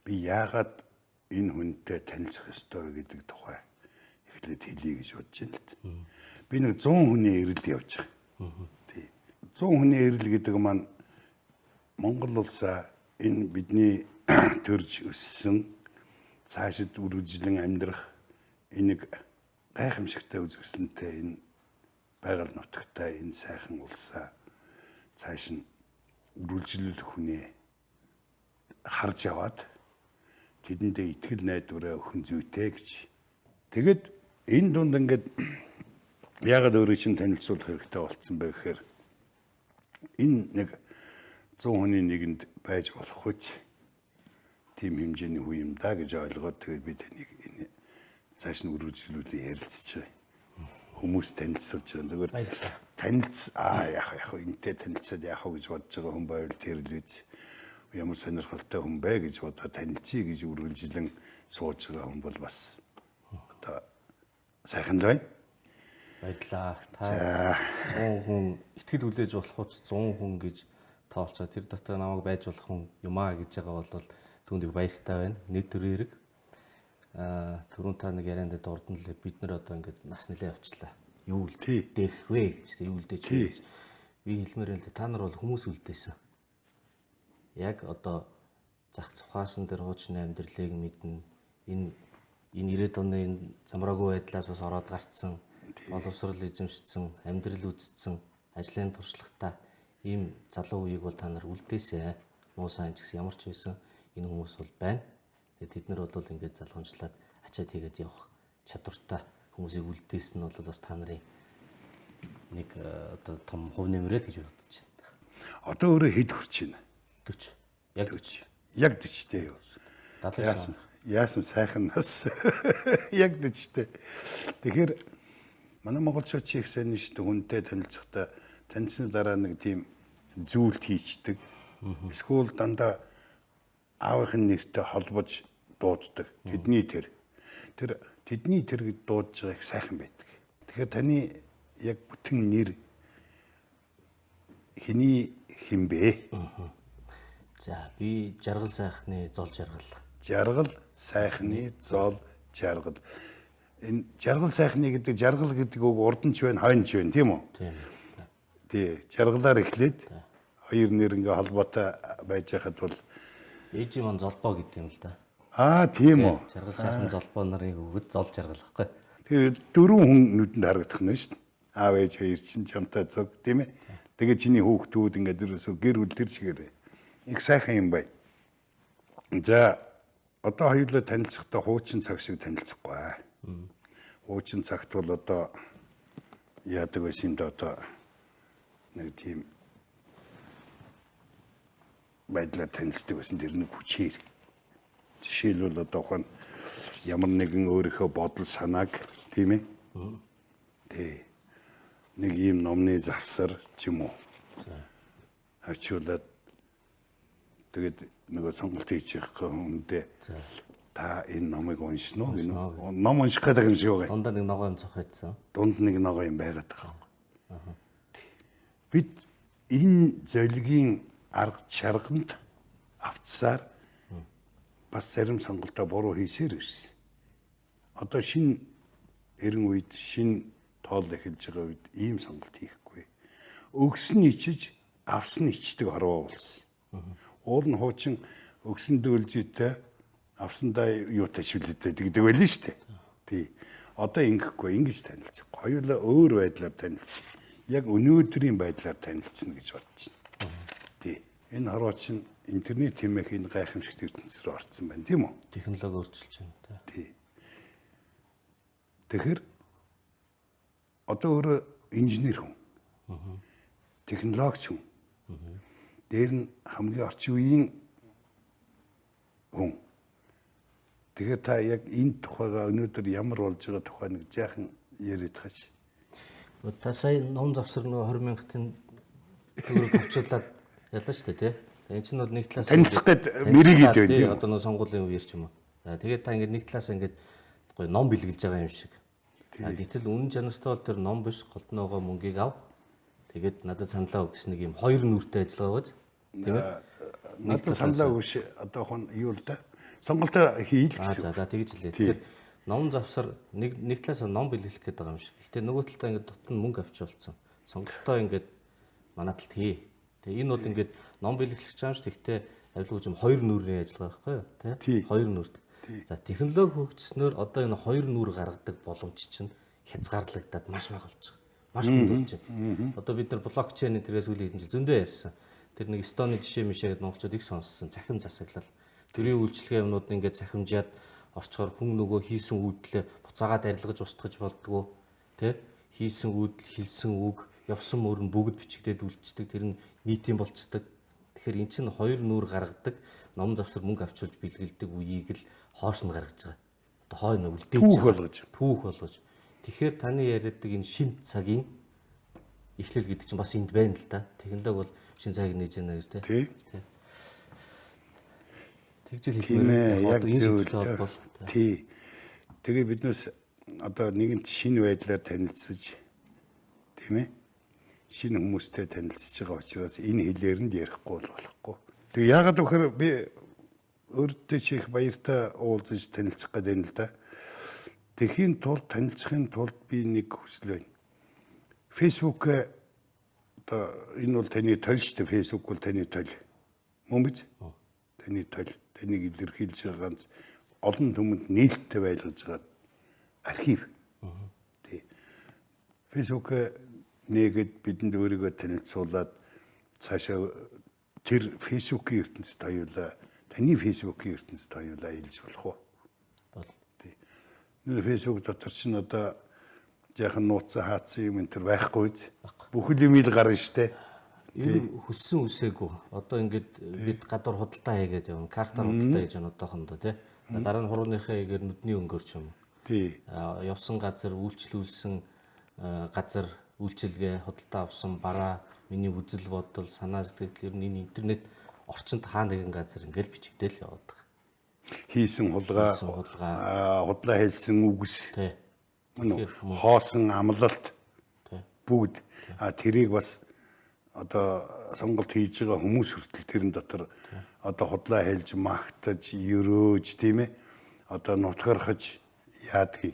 би яагаад энэ хүнтэй танилцах ёстой вэ гэдэг тухай эхлээд хэлье гэж бодож байна л да. Би нэг 100 хүний ирэлд явж байгаа. Тий. 100 хүний ирэл гэдэг маань Монгол улсаа энэ бидний төрж өссөн цаашид үргэлжлэн амьдрах энийг гайхамшигтай үзэсгэлэнтэй энэ байгаль нутагтай энэ сайхан улсаа цааш нь үргэлжлүүлэх хүнээ харж аваад тэдэндээ итгэл найдвараа өхөн зүйтэй гэж. Тэгэд энэ дунд ингээд яагаад өөрийг чинь танилцуулах хэрэгтэй болсон бэ гэхээр энэ нэг 100 хүний нэгэнд байж болох хүч тийм хэмжээний хүн юм да гэж ойлгоод тэгээд би таныг энэ цааш нь үргэлжлүүлээ ярилцж байгаа. Хүмүүс танилцуулж байгаа. Зүгээр яах энэтэй танилцаад яах вэ гэж бодож байгаа хүн байвал тэр л үз. Ямар сонирхолтой хүн бэ гэж бодоод танилцъя гэж үргэлжлэн сууж байгаа хүн бол бас одоо сайхан л байна. Баярлалаа. Та 100 хүн итгэл хүлээж болох уц 100 хүн гэж тоолцоо тэр дотор намайг байж болох хүн юмаа гэж байгаа бол түүнийг баяртай байна. Нийт төрийн хэрэг. Түрүүн та нэг ярианд дурдан л бид нар одоо ингээд нас нэлээ явчлаа. Юу үлдээх вэ гэж юу үлдээж вэ гэж би хэлмээр л та нар бол хүмүүс үлдээсэн. Яг одоо зах цухаасан дээр хуучны амьдралыг мэднэ. Энэ 90-ад оны замраагүй байдлаас бас ороод гарцсан, боловсрол эзэмшсэн, амьдрал үзсэн, ажлын туршлагатай ийм залуу үеийг бол та нар үлдээсэн. Муу сайн ч гэсэн ямар ч байсан энэ хүмүүс бол байна. Тэгээд тэд нар бол ингээд залгамжлаад ачаад хийгээд явах чадвартай хүмүүсийг үлдээсэн нь бол бас та нарын нэг одоо том хувь нэмрэл гэж бодож байна. Одоо өөрөө хэд хүрч байна? 40. Яг 40. Яг 40-тэй юу? Яасан сайхан нас. Яг 40-тэй. Тэгэхээр манай монголчууд ч их сайн шүү дээ хүнтэй танилцахдаа танилцсны дараа нэг тийм зүйлт хийчдэг. Эсвэл дандаа аавынхын нэртэй холбож дууддаг. Тэдний тэр тэдний тэр гэж дуудаж байгаа их сайхан байдаг. Тэгэхээр таны яг бүтэн нэр хэний хинбэ? За би жаргал сайхны зол жаргал. Жаргал сайхны зол жаргал. Энэ жаргал сайхны гэдэг жаргал гэдэг үг урд нь ч байна, хойно ч байна, тийм үү? Тийм. Тий, жаргалаар эхлээд хоёр нэр ингээ холбоотой байж хахад бол ээжийн ман золбоо гэдэг юм л да. Тийм үү. Жаргал сайхан золбоо нарын өгöd зол жаргал гэхгүй. Тэр дөрвөн хүн нүдэнд харагдах нь шүү дээ. Аав ээж хоёр чинь чамтай зөв тийм ээ. Тэгээ чиний хүүхдүүд ингээ дөрөөсөө гэр бүл төр чигээр их сайхан юм бай. За одоо хоёулаа танилцахдаа хуучин цаг шиг танилцахгүй. Хуучин цагт бол одоо яадаг байсан да одоо нэг тийм байдлаар танилцдаг байсан тэр нэг хүчээр. Жишээлбэл одоо хон ямар нэгэн өөрийнхөө бодол санааг тийм ээ. Тий. Нэг ийм номны завсар ч юм уу. Хавчуулаад тэгээд нөгөө сонголт хийчих хүндээ та энэ номыг уншина уу? Ном унших гэдэг юм шиг байгаа. Дундаа нэг ногоо юм цохойцсон. Дунд нэг ногоо юм байгаад байгаа. Бид энэ золигийн арга чарганд автсаар бас зарим сонголтоо буруу хийсээр ирсэн. Одоо шинэ эрен үед шинэ тоол эхэлж байгаа үед ийм сонголт хийхгүй. Өгсөн ичиж, авсан ичдэг хорвоо болсон. Уул нь хуучин өгсөн дөөлжитэй, авсандаа юутай шүлэтэй гэдэг байл нь шүү дээ. Тий. Одоо ингэхгүй, ингэж танилцах. Хоёулаа өөр байдлаар танилцах. Яг өнөөдрийн байдлаар танилцна гэж бодож байна. Тий. Энэ хорвоо чинь интернет хэмээхийн гайхамшигт ертөнцийн рүү орсон байна, тийм үү? Технологи өөрчилж байна. Тий. Тэгэхээр одоо өөрөө инженер хүн. Технологич хүн. Дээр нь хамгийн орчин үеийн хүн. Тэгэхээр та яг энэ тухайга өнөөдөр ямар болж байгаа тухай нэг жаахан яриад хаач. Та сая ном завсар нөгөө 20,000-ын төгрөг авчуулаад яллаа шүү дээ, тий? Энэ чинь бол нэг талаас танилцах гээд мэрийг идэх байх тийм. Одоо нөгөө сонгуулийн үеэр ч юм уу. Тэгээд та ингээд нэг талаас ингээд гоё ном бэлгэлж байгаа юм шиг. Гэтэл үнэн чанартай бол тэр ном биш, голдноогоо мөнгийг ав. Тэгээд надад саналаа өгс нэг юм хоёр нүртэй ажиллагаа гоц. Тийм ээ. Надад саналаа өгш одоо хон юу л да. сонголтоо хийл За гэсэн. за тэгж хэлээ. Тэгэхээр ном завсар нэг талаас нь ном бэлгэлэх гээд байгаа юм шиг. Гэхдээ нөгөө талаа ингээд дотор нь мөнгө авчуулсан. Сонголтоо ингээд манай талд хий. Тэгээ энэ бол ингээд ном бэлгэлэх гэж байгаа юм шүү. Гэхдээ авилгаж юм хоёр нүрийн ажиллагаа байхгүй юу? Тэ? Хоёр нүрд. За технологи хөгжснөөр одоо энэ хоёр нүр гаргадаг боломж чинь хязгаарлагдаад маш бага болж байгаа. Маш хүнд болж байна. Одоо бид нар блокчейн тэрээс үйл хийж зөндөө ярьсан. Тэр нэг Эстоны жишээ мишээ гэдэг монголчууд их сонссон. Цахим засаглал. Төрийн үйлчлэгээ юмнууд нь ингээд цахимжаад орчхоор хүн нөгөө хийсэн үйлдэлээ буцаагаад арилгаж устгаж болдгоо. Тэ? Хийсэн үйлдэл, хэлсэн үг, явсан мөр нь бүгд бичигдээд үлдчихдэг. Тэр нь нийтийн болцдог. Тэгэхээр эн чинь хоёр нүур гаргадаг, ном завсар мөнгө авчулж бэлгэлдэг үеийг л хоош нь гаргаж байгаа. Одоо хой нь үлдээж түүх болгож. Тэгэхээр таны яриадаг энэ шин цагийн эхлэл гэдэг чинь бас энд байна л да. Технологи бол шин цагийг нээж яана гэж тий. Тэгжэл хэлмээр одоо энэ сэдвээр бол тий. Тэгээ биднээс одоо нэгэнт шинэ байдлаар танилцж тийм ээ. Шинэ хүмүүстэй танилцж байгаа учраас энэ хэлээр нь ярихгүй бол болохгүй. Тэгээ яагаад гэхээр би өөртөө чих баяртай уулзаж танилцах гэдэг юм л да. Тэхийн тулд танилцахын тулд би нэг хүсэл байна. Facebook одоо энэ бол таны тойл шүү дээ. Facebook бол таны тойл. Мөн биз? Таны тойл. Таныг илэрхийлж байгаа ганц олон түмэнд нээлттэй байлгаж байгаа архив. Тий. Facebook нэгэд бидэнд өөрийгөө танилцуулаад цаашаа тэр Facebook-ийн ертөнцид хоёулаа таны Facebook-ийн ертөнцид хоёулаа илж болох уу? Бол. Тий. Энэ Facebook дотор чинь одоо яахан нууцсан хаацсан юм энэ төр байхгүй биз? Бүхэл юм ил гарна штэ. Энэ хүссэн үсээгүй. Одоо ингээд бид гадуур худалдаа хийгээд явна. Картаар худалдаа хийж байгаа одоохондоо тий. Дараа нь хурууныхаа игээр нүдний өнгөрч юм. Тий. Явсан газар үйлчлүүлсэн газар үйлчилгээ худалдаа авсан бараа миний үзэл бодол санаа сэтгэл ер нь энэ интернет орчинд хаа нэгэн газар ингээл бичигдээл яваад байгаа. Хийсэн хулгай худлаа хэлсэн үгс. Тий. Хоосон амлалт. Тий. Бүгд тэрийг бас одоо сонголт хийж байгаа хүмүүс хүртэл тэрэн дотор одоо худлаа хэлж магтаж ерөөж тийм ээ одоо нутгархаж яадгийг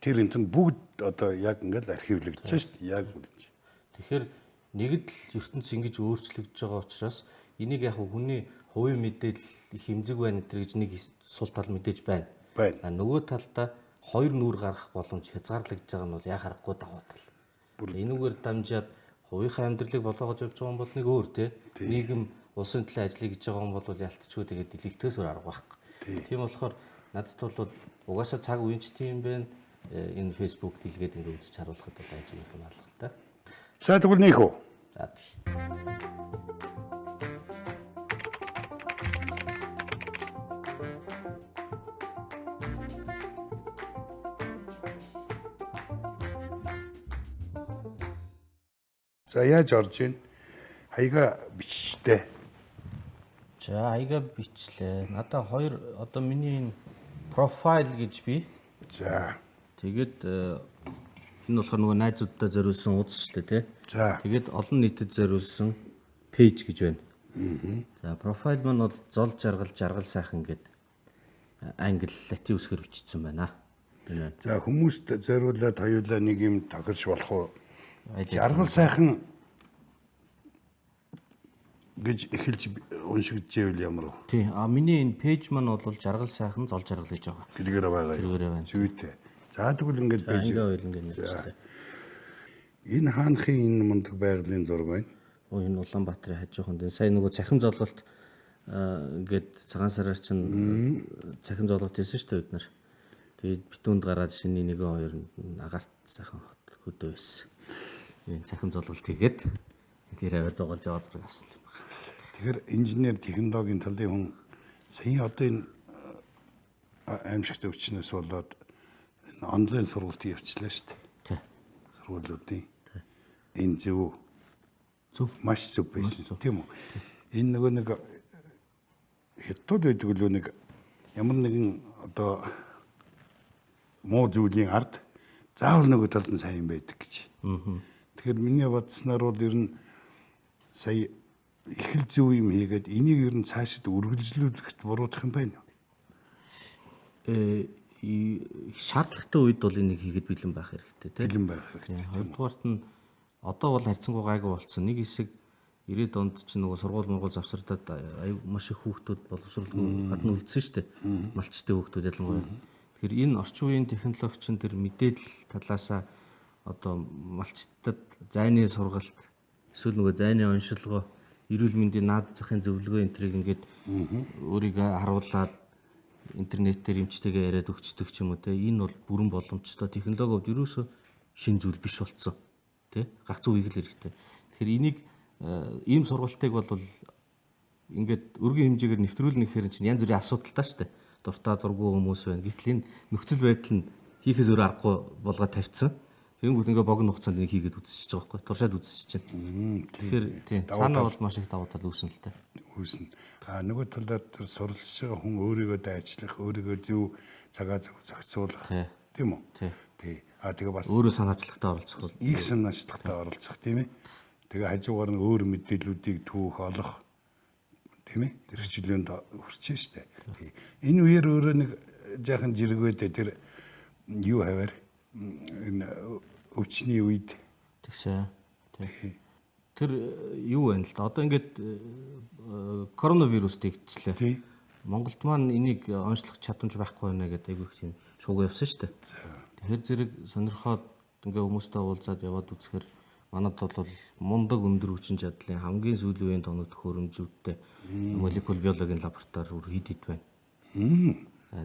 тэр энэ бүгд одоо яг ингээл архивлагдаж шүү дээ яг үлж. Тэгэхээр нэгд л ертөнц ингэж өөрчлөгдөж байгаа учраас энийг яг хүний хувийн мэдээлэл хэмзэг байна гэдэг гэж нэг сул тал мэдээж байна. Нөгөө талдаа хоёр нүур гаргах боломж хязгаарлагдж байгаа нь бол яа харахгүй давуу тал. Энүүгээр дамжаад хувийнхаа амьдралыг болгож явж байгаа юм бол нэг өөр тий. Нийгэм улсын төлөө ажиллая гэж байгаа юм бол ялцчихгүй тэгээд дэлгэхтээс өөр арга байхгүй. Тийм болохоор надад бол угаасаа цаг үеч тийм байна. Энэ Facebook дэлгээд ингээд үзэж харуулхад бол ажиг юм алга л да. За тэгвэл нөх үү. За тий. За яаж орж ийн? Хаяга бичтэй. За хаяга бичлээ. Надаа хоёр одоо миний энэ профайл гэж би. За. Тэгээд энэ болохоор нөгөө найзуудтай зориулсан удас шүү дээ тий. За. Тэгээд олон нийтэд зориулсан пэйж гэж байна. За профайл маань бол зол жаргал сайхан гэдэг англи латин үсгээр бичсэн байна. Энэ байна. За хүмүүст зориулаад хоёулаа нэг юм тохирч болох уу? Жаргал сайхан гэж эхэлж уншигдчихвэл ямар вэ? Тий. Миний энэ пэйж маань бол жаргал сайхан зол жаргал гэж байгаа. Тэргээр байгаа. Тэргээр байна. Зүйтэй. За тэгвэл ингээд пэйж. Ингээд нэрлээ. Энэ хаанхын энэ мундаг байгалийн зураг байна. Энэ Улаанбаатарын хажууханд энэ сая нөгөө цахим золголт гээд цагаан сараар чинь цахим золголт хийсэн шүү дээ бид нар. Тэгээд битүүнд гараад шиний нэгэн хоёр агаарт сайхан хөдөө байсан. Энэ цахим золголт хийгээд тэр аваар зугаалж аваад зураг авсан юм байна. Тэгэхээр инженер технологийн талын хүн сая одоо энэ аимшигт өвчнөөс болоод онлайн сургалт явуулчихлаа шүү дээ. Тий. Сургуулиудын. Энэ зөв маш зөв байсан тийм үү? Энэ нөгөө нэг хятад байдаг л нэг ямар нэгэн одоо муу зүйлийн ард заавал нөгөө талд нь сайн байдаг гэж. Тэгэхээр миний бодсноор бол ер нь сая их л зөв юм хийгээд энийг ер нь цаашид үргэлжлүүлэхэд буруудах юм байна. шаардлагатай үед бол энийг хийгээд бэлэн байх хэрэгтэй тийм. Бэлэн байх хэрэгтэй. Хоёрдугаарт нь одоо бол харьцангуй гайгүй болсон. Нэг хэсэг 90-ад онд чинь нөгөө сургууль завсардаад маш их хүүхдүүд боловсролгүй гадна үлдсэн шүү дээ. Малчтай хүүхдүүд ялангуяа. Тэгэхээр энэ орчин үеийн технологич чинь тэр мэдээлэл талаасаа одоо малчтад зайны сургалт эсвэл нөгөө зайны оншилгоо, эрүүл мэндийн наад захын зөвлөгөө энэ төрийг ингээд өөрийгөө харуулад интернетээр эмчтэйгээ яриад өгчдөг ч юм уу те. Энэ бол бүрэн боломжтой. Технологиуд ерөөсөө шин зүйл биш болцсон. Тэ? Гагц үеиг л хэрэгтэй. Тэгэхээр энийг ийм сургалтыг бол ингээд өргөн хэмжээгээр нэвтрүүлнэ гэхээр чинь янз бүрийн асуудалтай шүү дээ. Дуртай дургүй хүмүүс байна. Гэтэл энэ нөхцөл байдал нь хийхээс өөр аргагүй болгоод тавьчихсан. Тэгэнгүүт ингээ богино хугацаанд энийг хийгээд үзчихэж байгаа байхгүй. Туршаад үзчихэж байна. Тэгэхээр тийм цаанаа бол маш их давуу тал үүснэ л дээ. Үүснэ. Нөгөө талаар тэр суралцж байгаа хүн өөрийгөө дайчлах, өөрийгөө зөв цагаа зөв зохицуулах тийм үү? Тий. Тэгээ бас өөрөө санаачлалтад оролцох бол их санаачлалтад оролцох тийм ээ. Тэгээ хажуугаар нь өөр мэдээллүүдийг түүх олох тийм ээ. Тэр хичээлэнд хүрчээ штэ. Тий. Энэ үеэр өөрөө нэг жаахан жиргвэдэ тэр юу хавар энэ өвчний үед тэгсэн. Тий. Тэр юу вэ л да. Одоо ингээд коронавирус тэгчлээ. Тий. Монголд маань энийг онцлох чадамж байхгүй байна гэдэг айгүй их тийм шууг явсан шүү дээ. Тэгэхээр зэрэг сонирхоод ингээ хүмүүстэй уулзаад яваад үзэхээр манад бол мундаг өндөр хүчин чадлын хамгийн сүүлийн үеийн тоног төхөөрөмжүүдтэй молекул биологийн лаборатори хэд хэд байна.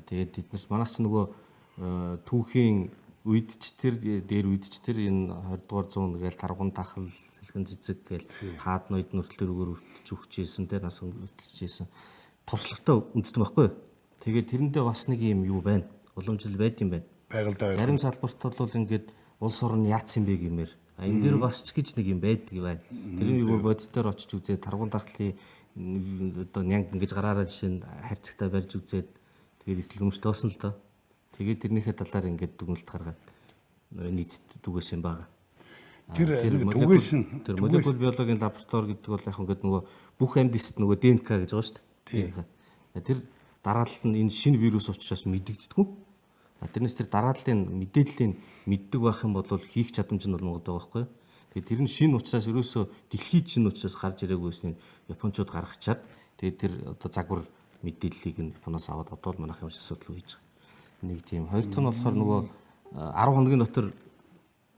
Тэгээд эднээс манайч нөгөө түүхийн үедчтэр дээр үедчтэр энэ 20 дугаар зуун гээл таргун тахал хэлхэн цэцэг гээл хаад ноёд нүртэл рүүгээр өвтж өгчээсэн те нас өвтөлжсэн туршлагатай үндэстэн байхгүй. Тэгээд тэрэндээ бас нэг юм юу байна. Уламжлал байд юм байна. Байгальтай зарим салбарт бол ингээд улс орн яатсан бэ гэмээр энэ дэр бас ч гэж нэг юм байдаг байна. Тэрний юу бодитоор очиж үзээд таргун тахлын одоо нянг ингэж гараараа жишээ нь харьцагтай барьж үзээд тэгээд ихтгэл өмчтэй болсон л доо. Тэгээд тэрнийхээ талаар ингээд дүгнэлт гаргаад нийт дүгээс юм байгаа. Тэр түгээс нь тэр молекул биологийн лаборатори гэдэг бол яг ингээд нөгөө бүх амьд эсэд нөгөө ДНК гэж байгаа шүү дээ. Тэр дараалал нь энэ шинэ вирус учраас мэдэгддэггүй. Тэрнээс тэр дарааллын мэдээллийг мэддэг байх юм бол хийх чадамж нь бол мундаг байхгүй. Тэгээд тэр нь шинэ учраас ерөөсөө дэлхийд шинэ учраас гарч ирээгүй юм японочууд гаргачаад тэгээд тэр одоо загвар мэдээллийг нь Японоос аваад одоо л манайх юм асуудал хийж байгаа. Нэг тийм хоёр дахь нь болохоор нөгөө 10 хоногийн дотор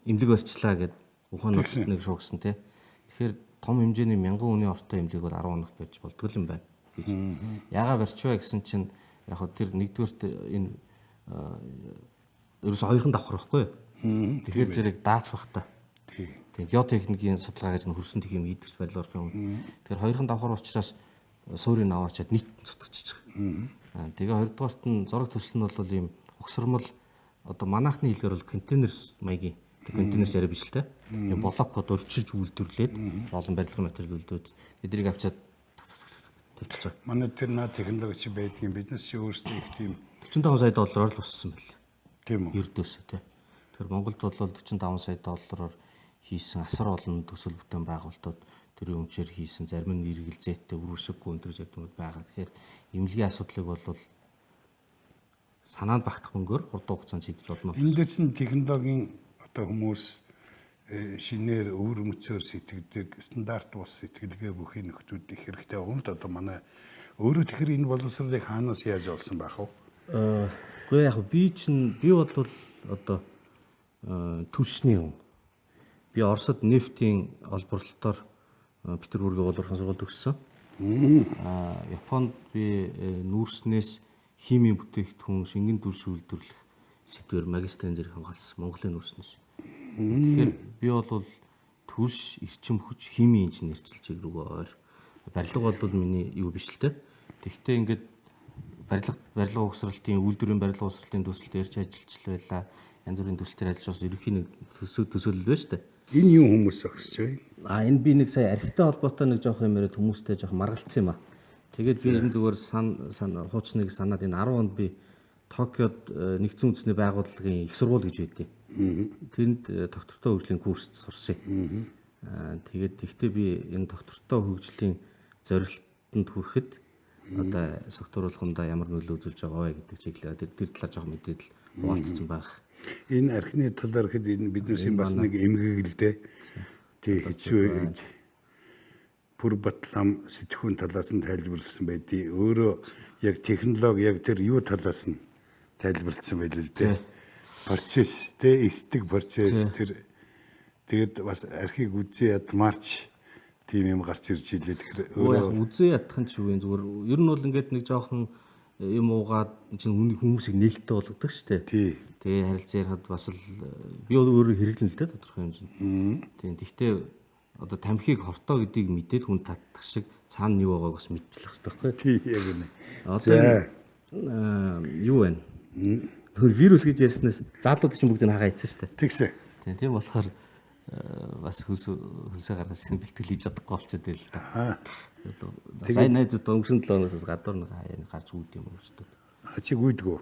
эмнэлэг барьчлаа гэд Ухаан улсад нэг шуугсан тий. Тэгэхээр том хэмжээний мянган хүний ортой эмнэлэг бол 10 хоногт барьж болдгоо юм байна гэж. Яагаад барьчваа гэсэн чинь яг хөө тэр нэгдүгээрт энэ ерөөсө хоёрхан давхар байхгүй юу? Тэгэхээр зэрэг даацх бах та. Тийм геотехникийн судалгаа гэж хөрсөн тэх юм ийдэгч барил орох юм. Тэгэхээр хоёрхан давхар учраас суурийг аваачаад нийт цутгачих. Тэгээ хоёрдугаарт нь зураг төсөл нь бол ийм угсармал одоо манайхны хэлээр бол контейнер маягийн контейнер шарь биш л те. Ийм блокод өрчилж үйлдвэрлээд олон барилгын материал үйлдвэрлээд эдрийг авчаад тавьчих. Манай тэр наа технологич байдгийн биднес чи өөрсдөө их тийм $45 сая л боссон байл. Тийм үү? Ердөөсөө тий. Тэгэхээр Монголд бол $45 сая хийсэн асар олон төсөл бүтээн байгуулалтууд төрийн өмчөөр хийсэн зарим нь эргэлзээтэй өрөвшиггүй өндөр явдмууд байгаа. Тэгэхээр эмнэлгийн асуудлыг бол санаанд багтах мөнгөөр хурдан хугацаанд шийдэж болно. Энэ дэс нь технологийн одоо хүмүүс шинээр өвөр мөцөөр сэтгэдэг стандарт бус сэтгэлгээ бүхий нөхдүүд их хэрэгтэй байгаа юм л одоо манай өөрөө тэгэхээр энэ боловсролыг хаанаас яаж олсон байх вэ? Гэхдээ яг би бол одоо түлшний юм. Би Оросд нефтийн олборлолтоор Петербургийн улуурхан сургуульд төгссөн. Японд би нүүрснээс химийн бүтээгдэхүүн шингэн дүрс үйлдвэрлэх сэдвээр магистрийн зэрэг хамгаалсан Монголын нүүрснээс. Тэгэхээр би бол төрш эрчим хүч химийн инженерчлэг рүүгээ ойр. Барилга бол миний юу биш л те. Тэгвэл ингээд барилга угсралтын үйлдвэрийн барилга угсралтын төсөлд ярьж ажиллаж байлаа. Янз бүрийн төсөлтөөр ажиллаж ерөнхий нэг төсөөлөл байна шүү дээ. Энэ юу хүмүүс өгсөж байгаа юм? Энэ би нэг сая архитай холбоотой нэг жоох юм яриад хүмүүстэй жоох маргалцсан юм аа. Тэгээд би энэ зүгээр хуучныг санаад энэ 10 онд би Токиод нэгдсэн үндэсний байгууллагын их сургууль гэж байдیں۔ Тэнд доктортой хөгжлийн курст сурсан. Тэгээд тэгтээ би энэ доктортой хөгжлийн зорилтонд хүрэхэд одоо согтууруулах юмдаа ямар нөлөө үзүүлж байгаа вэ гэдэг чиглэлээр тэр талаар жоох мэдээлэл хуваалцсан байх. Энэ архины талаар хэд энэ биднээс бас нэг эмгэгэлдээ тий хэцүү бүр батлам сэтгүүн талаас нь тайлбарласан байдгийг өөрөө яг технологи яг тэр юу талаас нь тайлбарлсан байл л дээ. Процесс тий эсдэг процесс тэр тэгээд бас архийг үзээ ядмаарч тийм юм гарч ирж илээ. Тэгэхээр өөрөө үзээ ядах нь ч үгүй зүгээр ер нь бол ингээд нэг жоохон юм уугаад чинь хүмүүсийг нээлттэй болгодог шүү дээ. Тэгээ харилцаа ярихад бас л би өөрөө хэрэглэн л дээ тодорхой хэмжээнд. Тийм гэхдээ одоо тамхиг хортой гэдгийг мэдээд хүн татдаг шиг цаана юу байгааг бас мэдчихлэх хэрэгтэй байхгүй. Тийм яг үнэ. Одоо юу вэ? Тэр вирус гэж ярьснаас заалууд чинь бүгдийг хагаа ийцэн шүү дээ. Тэгсэн. Тийм болохоор бас хөлсөө гаргаж бэлтгэл хийж чадахгүй болчиход байл л да. Сайн найзууд өнгөрсөн 7 өнөөс гадуур нэг хаяа гарч үүд юм уу шүү дээ. Чи гүйдгүү.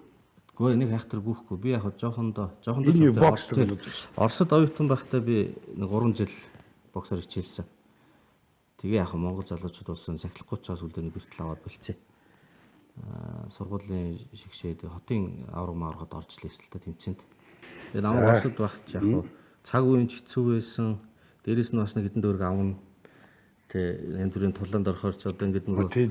Гэхдээ нэг хайхтар гүйхгүй. Би яг жоохондоо бокс Оросд оюутан байхдаа би нэг 3 жил боксоор хичээлсэн. Тэгээ яг Монгол залуучууд болсон сахилахгүй ч бас үлдээний бэртэл аваад болцсон. Сургуулийн шигшээд хотын авраг мааргад оржлээ л та тэмцээнд. Тэгээ намайг Оросд байхад яг цаг үеийн ч хэцүү байсан. Дээрээс нь бас нэг хэдэн дөрөг авна. Тэгээ янз бүрийн тулаанд орохоор ч одоо ингэдэг нөгөө тийм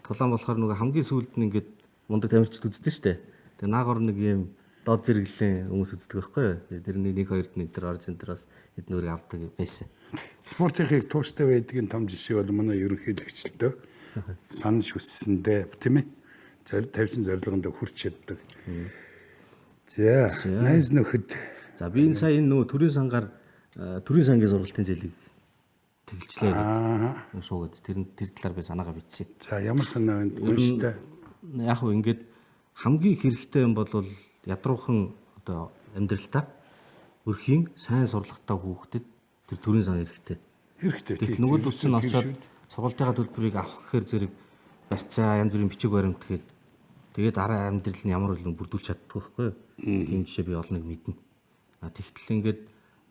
тулаан болохоор нөгөө хамгийн сүүлд нь ингээд мундаг тамирчид үздэг шүү дээ. Тэгээ наагор нэг юм дод зэрэглэлийн хүмүүс үздэг байхгүй юу? Тэрний 1-2-д нэг төр орж энэ төр бас хэдэн өрийг авдаг байсан. Спортынхыг тууштай байдгийн том жишээ бол манай ерөнхийлөгчдөө санаж хүссэндээ тийм ээ. Тавьсан зорилгонд хүрч чаддаг. За, найз нөхөд. За би энэ сая нөгөө төрийн сангаар төрийн сангийн сургалтын зээлийг тэгэлжлээ гэдэг шуугаад тэр талаар би санаагаа бичсэн. За ямар санаа байна? Үнэтэй. Яг хөө ингээд хамгийн хэрэгтэй юм бол ядруухан одоо амьдралтаа өрхийн сайн сурлагатай хүүхдэд тэр төрийн сан хэрэгтэй. Тэгтэл нөгөөдөл чинь очиод сургалтынхаа төлбөрийг авах гэхээр зэрэг барьцаа янз бүрийн бичиг баримт гээд тэгээд дараа амьдрал нь ямар үл бүрдүүлж чаддаг байхгүй юу? Тийм жишээ би олныг мэднэ. Тэгтэл ингээд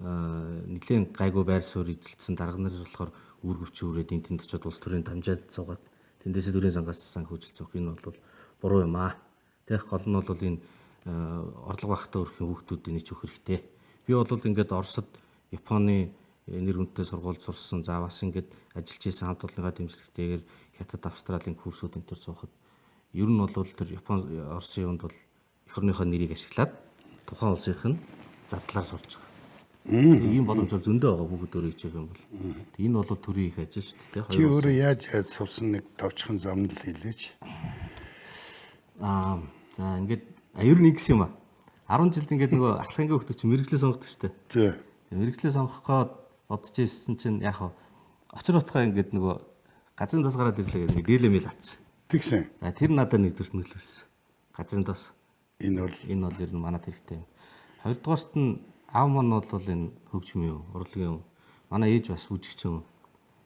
нэлийн гайгүй байр суурь эзэлсэн дарга нар болохоор үүргэвчүүрээд энэ тэнд очиод улс төрийн дамжаад суугаад тэндээсээ төрийн сангаас сан хөөжилж авах энэ бол буруу юм аа. Тэгэх гол нь бол энэ орлого багтаа өрхийн хүүхдүүдийн нэг өөх хэрэгтэй. Би бол ингээд Оросд Японы нэр хүндтэй сургууль сурсан. За бас ингээд ажиллаж исэн хамт олонныхаа дэмжлэгтэйгээр Хятад, Австралийн курсууд энэ төр суухад ер нь бол тэр Япон Оросын юунд бол эх орныхоо нэрийг ашиглаад тухайн улсынх нь зардлаар сурч байгаа. Ийм боломж бол зөндөө байгаа бүгд өөрөө хичээх юм бол. Энэ бол төрийн их ажил шүү дээ. Чи өөрөө яаж сурсан нэг товчхон замнал хэлээч. За ингээд ер нь ингэсэн юм аа. 10 жилд ингээд нөгөө ахлагын хөлтөч мэрэгчлээ сонгодог шүү дээ. Мэрэгчлээ сонгох гээд бодож ирсэн чинь яг очир утгаа ингээд нөгөө газрын тос гараад ирлээ гэдэг нэг дээлэмэл атсан. Тэгсэн. За тэр надад нэгдүгürt нөлөөлсөн. Газрын тос. Энэ бол ер нь манад хэрэгтэй юм. Хоёрдугаарт нь аав маань бол энэ хөгжим юм, урлагийн юм. Манай ээж бас үжигч юм.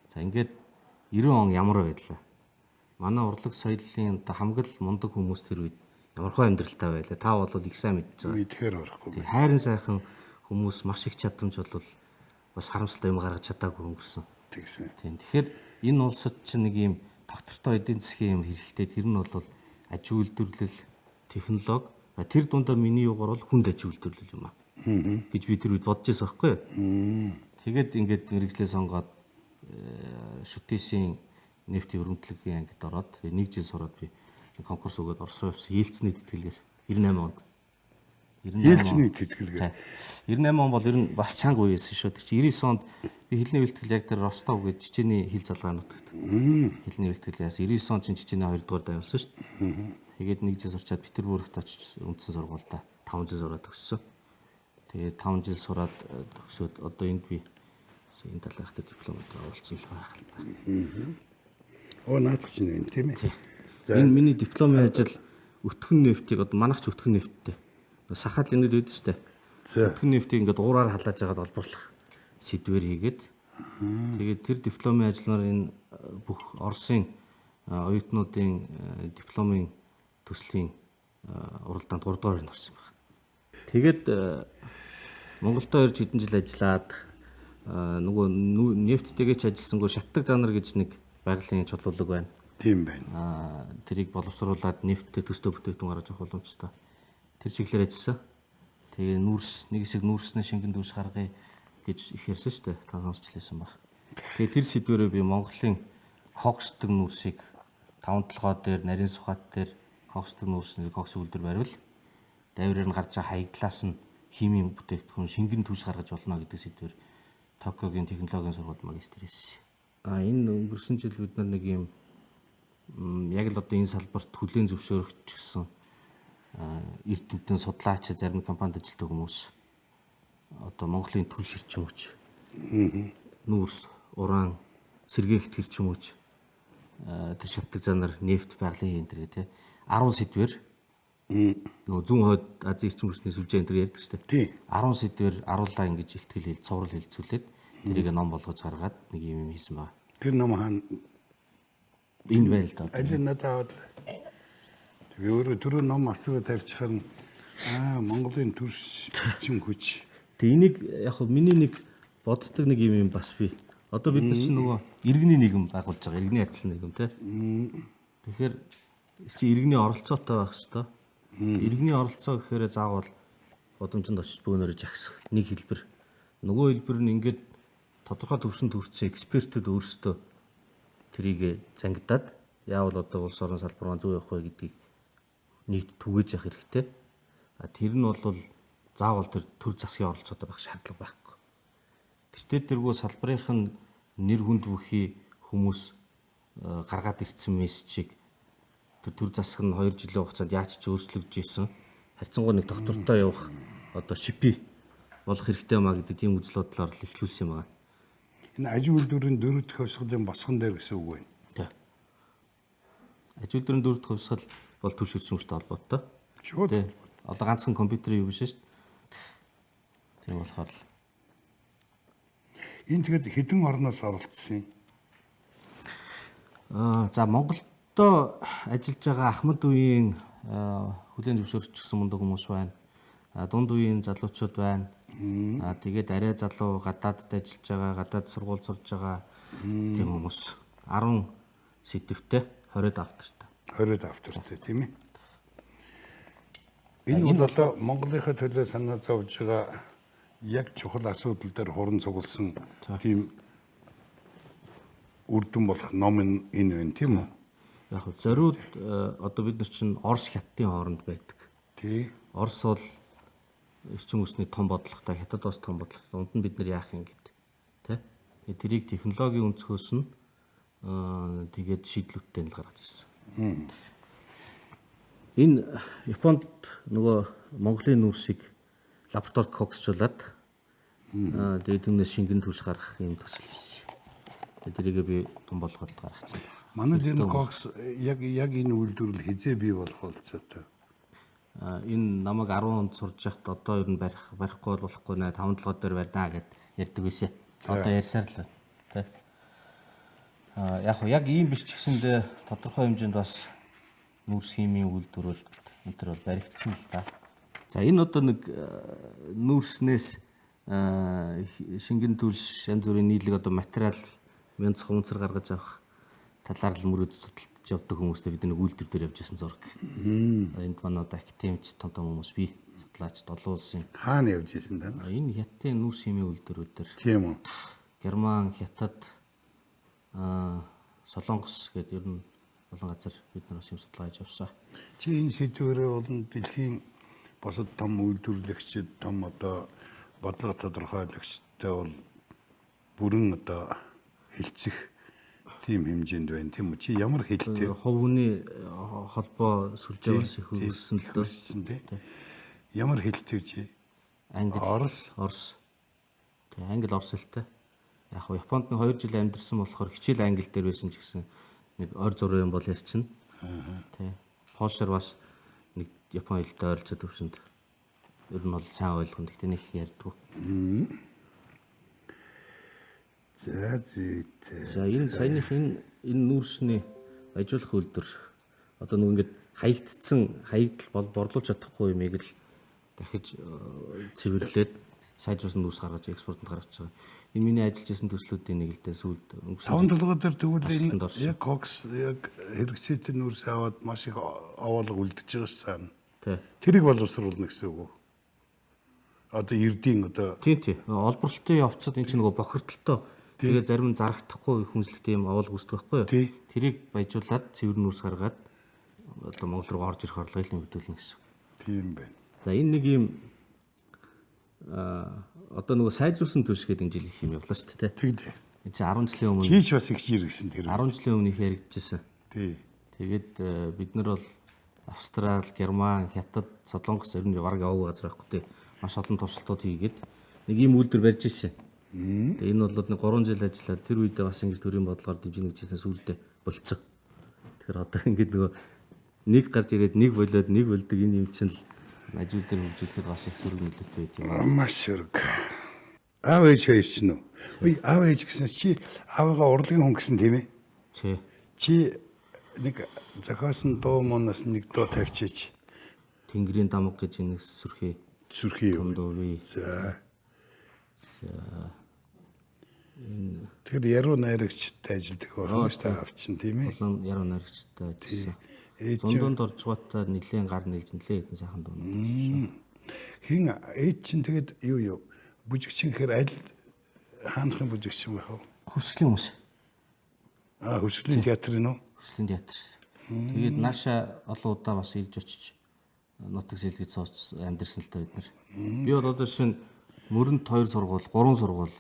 За ингээд 90 он ямар байлаа. Манай урлаг соёлын хамгийн мундаг хүмүүс тэр үед ямархуу амьдралтай байлаа. Та бол их сайн мэдж байгаа. мэдхээр орохгүй. Хайрын сайхан хүмүүс маш их чадамж бол бас харамсалтай юм гаргаж чадаагүй өнгөрсөн. Тэгсэн. Тийм. Тэгэхээр энэ улсад чинь нэг юм доктортой эдийн засгийн юм хэрэгтэй. Тэр нь бол аж үйлдвэрлэл, технологи. Тэр дундаа миний юугаар бол хүнд аж үйлдвэрлэл юм аа. Гэж би тэр үед бодож байсан байхгүй юу? Тэгээд ингээд мэрэгчлээ сонгоод шүтээсийн нефтийн өрөмтлөгийн ангид ороод 1 жил сураад би конкурс өгөөд Орос руу явсан. Ельцний тэтгэлгээр 98 онд. Ельцний тэтгэлгээр. 98 он бол ер нь бас чанга үе байсан шүү. Тэр чи 99 онд би хэлний бэлтгэл яг тэр Ростов гэж Чечений хил залгаануудад. Хэлний бэлтгэл яасан 99 он чинь Чечений 2 дугаар давсан шүү. Тэгээд 1 жил сурчаад Петербургт очиж үндсэн сургуультай 5 жил сураад төгссөн. Тэгээд 5 жил сураад төгсөөд одоо энд би энэ талаарх дипломд оруулсан л байх л та. Наадах чинь энэ тийм ээ. За энэ миний дипломын ажил өтгөн нефтийг одоо манайх ч өтгөн нефттэй. Сахал энэд үүд штэ. Өтгөн нефтийг ингээд уураар халааж агаад олборлох сэдвэр хийгээд тэгээд тэр дипломын ажлаар энэ бүх Оросын оюутнуудын дипломын төслийн уралдаанд 3 дугаар нь орсон байна. Тэгээд Монголдо ирж хэдэн жил ажиллаад нөгөө нефттэйгээ ч ажилласангүй Шатдаг занар гэж нэг байгалийн чулуулаг байна. Тийм байна. Тэрийг боловсруулад нефттэй төстэй бүтээгдэхүүн гаргаж авах боломжтой. Тэр чиглэлээр ажилласан. Тэгээ нэг хэсэг нүүрснээ шингэн дүүс гаргая гэж их ярьсан шүү дээ. Та сонсчлээсэн баг. Тэгээ тэр сэдвэрээ би Монголын коксдаг нүүрсийг 5-7 дээр нарийн сухат дээр коксдаг нүүрсний кокс үлдэр барил дайвраар нь гарч байгаа хаягдлаас нь химийн бүтээгдэхүүн шингэн дүүс гаргаж болно гэдэг сэдвэр Токиогийн технологийн сургууль магистр хийсэн. Энэ өнгөрсөн жил бид нар нэг юм яг л одоо энэ салбарт хүлээн зөвшөөрөгч гэсэн эрт тэмдэн судлаач зарим компанид ажилладаг хүмүүс одоо Монголын түл ширчим хүч нүүрс уран сэргээх тэрчим хүч тэр шатдаг занаар нефть байгалийн энэ төр гэх 10 сэдвэр нөгөө зүүн хойд Азийн эрчим хүчний сүлжээ энэ төр ярьдаг шүү дээ. 10 сэдвэр аруулаа ингэж ихтгэл хэл цовруул хэлцүүлээд тэрийг ном болгож гаргаад нэг юм хийсэн байна. Тэр ном хаана энэ байл та. аль надад тэгээ өөрөө түрүү ном асуу тавьчихаар Монголын төрчим хүч. Тэгээ энийг яг хөө миний нэг боддог нэг юм бас би. Одоо бид нар чинь нөгөө иргэний нийгэм байгуулж байгаа. Иргэний харьцан нийгэм тий. Тэгэхээр чи иргэний оролцоотой байх хэвээр. Иргэний оролцоо гэхээр заавал годомжинд очиж бөөнөрөж агсах нэг хэлбэр. Нөгөө хэлбэр нь ингээд тодорхой төвшөнд хүрсэн экспертүүд өөрсдөө тэрийг зангидаад яавал одоо улс орон салбар маань зөв явах вэ гэдгийг нийт түгээж явах хэрэгтэй. Тэр нь бол заавал тэр төр засгийн оролцоотой байх шаардлага байхгүй. Тэртээ тэргүй салбарынх нь нэр хүнд бүхий хүмүүс гаргаад ирсэн мессежийг тэр төр засаг нь 2 жилийн хугацаанд яаж ч өөрчлөгдөж исэн. Харьцангуй нэг доктортой явах одоо шипи болох хэрэгтэй маа гэдэг тийм үзэл бодлоор л эхлүүлсэн юм байна. Энэ аж үйлдвэрийн 4 дахь хувьсгалын босгон дээр гэсэн үг байна. Тий. Аж үйлдвэрийн 4 дахь хувьсгал бол түр ширчим хүчтэй холбоотой. Шууд. Тий. Одоо ганцхан компьютерийн юу биш шүү дээ. Тийм болохоор л энэ тэгэд хэдэн орноос оролцсон юм? За Монголдо ажиллаж байгаа Ахмад үеийн хүлээн зөвшөөрч гисэн мундаг хүмүүс байна. Дунд үеийн залуучууд байна. Тэгээд арай залуу гадаадд ажиллаж байгаа, гадаад сургууль сурж байгаа тийм хүмүүс 10 сэдвтэй 20 автортай. 20 автортай тийм ээ. Энэ бол одоо Монголынхаа төлөө санаа зовж байгаа яг чухал асуудал дээр хуран цугласан тийм үрдэн болох ном энэ байна тийм үү? Яг нь зориуд одоо бид нар чинь Орос хятадын хооронд байдаг. Тий. Орос бол эрчим хүчний том бодлоготой, хятад бас том бодлоготой. Унд нь бид нар яах юм гэдэг. Тэ? Тэрийг технологийн өнцгөөс нь тэгээд шийдлүүдтэй л гаргаж ирсэн. Энэ Японд нөгөө Монголын нүүрсийг лабораторид коксжуулаад тэгээд түүнээс шингэн түлш гаргах юм төсөл хийсэн. Тэрийг би том болгоод гаргацсан байна. Манай энэ кокс яг энэ үйлдвэрлэл хизээ бий болох болцоотой. Энэ намайг 10 онд сурж яхад одоо ер нь барихгүй болохгүй нэ 5-7 дээр барьнаа гэд ярьдаг байсан. Одоо ярьсаар л байна. Тэ. Яг ийм биш ч гэсэндээ тодорхой хэмжээнд бас нүүрс химийн үйлдвэрүүд энэ бол баригдсан л да. За энэ одоо нэг нүүрснээс шингэн түлш янз бүрийн нийлэг одоо материал мянцх үнцэр гаргаж авах талаар л мөрөд судалж явдаг хүмүүстэй бид нэг үйлдвэр дээр явж байсан зураг. Энд манай одоо академич том хүмүүс би судлаач 7 улсын хаана явж исэн даа? Энэ хятадын нүүрс химийн үйлдвэрүүдээр Тийм үү. Герман, Хятад, Солонгос гэдэг ер нь олон газар бид нар бас юм судалгаа хийж явсан. Чи энэ сэдвэрээ болон дэлхийн бусад том үйлдвэрлэгчид том одоо бодлого тодорхойлогчтой бол бүрэн одоо хилцэх тийм хэмжээнд байна тийм үү? Чи ямар хэлтэй? Хувь хүний холбоо сүлжээ бас их өссөн л дээ. Ямар хэлтэй чи? Англи, Орос. Тэг англи, орос хэлтэй. Яг нь Японд нэг 2 жил амьдэрсэн болохоор хичээл англи дээр байсан ч гэсэн нэг ойр зургийн бол ярьчихна. Тэг. Польшоор бас нэг Япон хэлтэй ойролцоо төвшөнд ер нь бол сайн ойлгоно. Гэхдээ нэг ярьдгүй. За энэ саяных энэ нүүрсний ажилуулах үйлдвэр одоо нэг ингээд хаягдсан хаягдал борлуулж чадахгүй юмыг л дахиж цэвэрлээд сайжруулсан нүүрс гаргаж экспортод гаргаж байгаа. Энэ миний ажиллаж байсан төслүүдийн нэг л дээ сүүлд Таван толгой дээр тэгвэл Ажилтанд энэ орсон. яг кокс яг хэрэгцээтэй нүрс аваад маш их овоолго үлдэж байгаа сайн. тий. Тэрийг боловсруулна гэсэн үг үү? Одоо эрдийн одоо Тийм. Олборлолтын явцад энэ чинь нөгөө бохирдолтой. Тэгээ зарим нь зарагдахгүй хүнслэгтэй юм овол гүйцэтгэх байхгүй юу? Тий. Тэрийг баяжуулаад цэвэр нүрс гаргаад одоо Монгол руу орж ирэх орлогыг нэмэгдүүлнэ гэсэн. тийм байна. За энэ нэг юм одоо нөгөө сайжруулсан төш гэдэг энэ жил их юм явлаа шүү дээ. Тэгдэ. Энэ чинь 10 жилийн өмнө Чийч бас их жиргсэн тэр. 10 жилийн өмнө их яригдчихсэн. Тий. Тэгээд бид нар бол Австрал, Герман, Хятад, Солонгос ер нь бараг яваг газар байхгүй тий. Маш олон туршилтууд хийгээд нэг ийм үйлдвэр барьж ирсэн. Тэгээ энэ бол нэг 3 жил ажиллаад тэр үедээ бас ингэж төрийн бодлогоор дэмжинэ гэж хэлсэн сүүлдээ болцсон. Тэгэхээр одоо ингэж нөгөө нэг гарч ирээд нэг болоод нэг болдог энэ юм чинь л ажил дээр хөгжүүлэхэд бас их сөрөг нөлөөтэй байт юм. Маш сөрөг. Аав ээж хоёр ч нү. Ой аав ээж гэснээр чи аавыгаа урлагийн хүн гэсэн тийм ээ. Чи Чи нэг зохиосон дуу муунаас нэг дуу тавьчаач. Тэнгэрийн дамаг гэж энэ сүрхий Сүрхий юм. дуу бий. За. Тэгэхээр яруу найрагчтай ажилдаг хормостой авчин тийм ээ. Улаан яруу найрагчтай ажилласан. Ээж Зундонд оржгоотой нэлийн гар нэлж нэлээ хэдэн сайхан дуунууд. хин ээж чинь тэгээд юу бүжигчин гэхээр аль хаанхын бүжигчин байх вэ? Хөвсгөлийн хүмүүс. Хөвсгөлийн театрын уу? Хөвсгөлийн театр. Тэгээд нааша олон удаа бас ирж очиж нутаг сэлгэж сууч амьдэрсэн л та бид нар. Би бол одоо шинэ Мөрөнд 2 сургууль, 3 сургууль.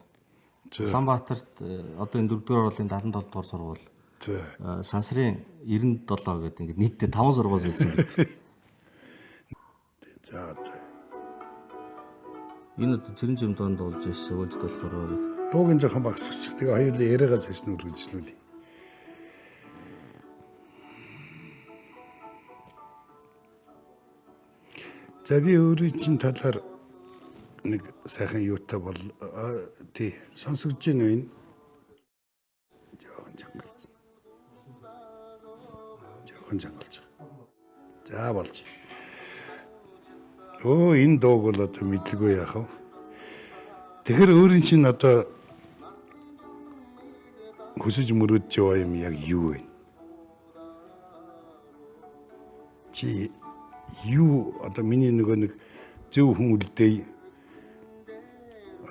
Улаанбаатарт одоо энэ 4-р орлын 77 дугаар сургууль. За. Сансрын 97 гэдэг ингээд нийтдээ 5 сургууль хэлсэн байт. За. Энэ одоо цэрэн жимдонд болж ирсэн өөжд болохоор Дуугийн жоохон багсчих. Тэгээ хоёулаа яриагаа цааш нь үргэлжлүүлье. За би өөрийн чинь талаар нэг сайхан юутай бол тий сонсогдож байна уу энэ? Жохон жангалж. За болж. Энэ дууг бол одоо мэдлгүй яах вэ? Тэгэхээр өөрийн чинь одоо хүсэж мөрөдж яваа юм яг юу вэ? Чи юу одоо миний нөгөө нэг зөв хүн үлдээ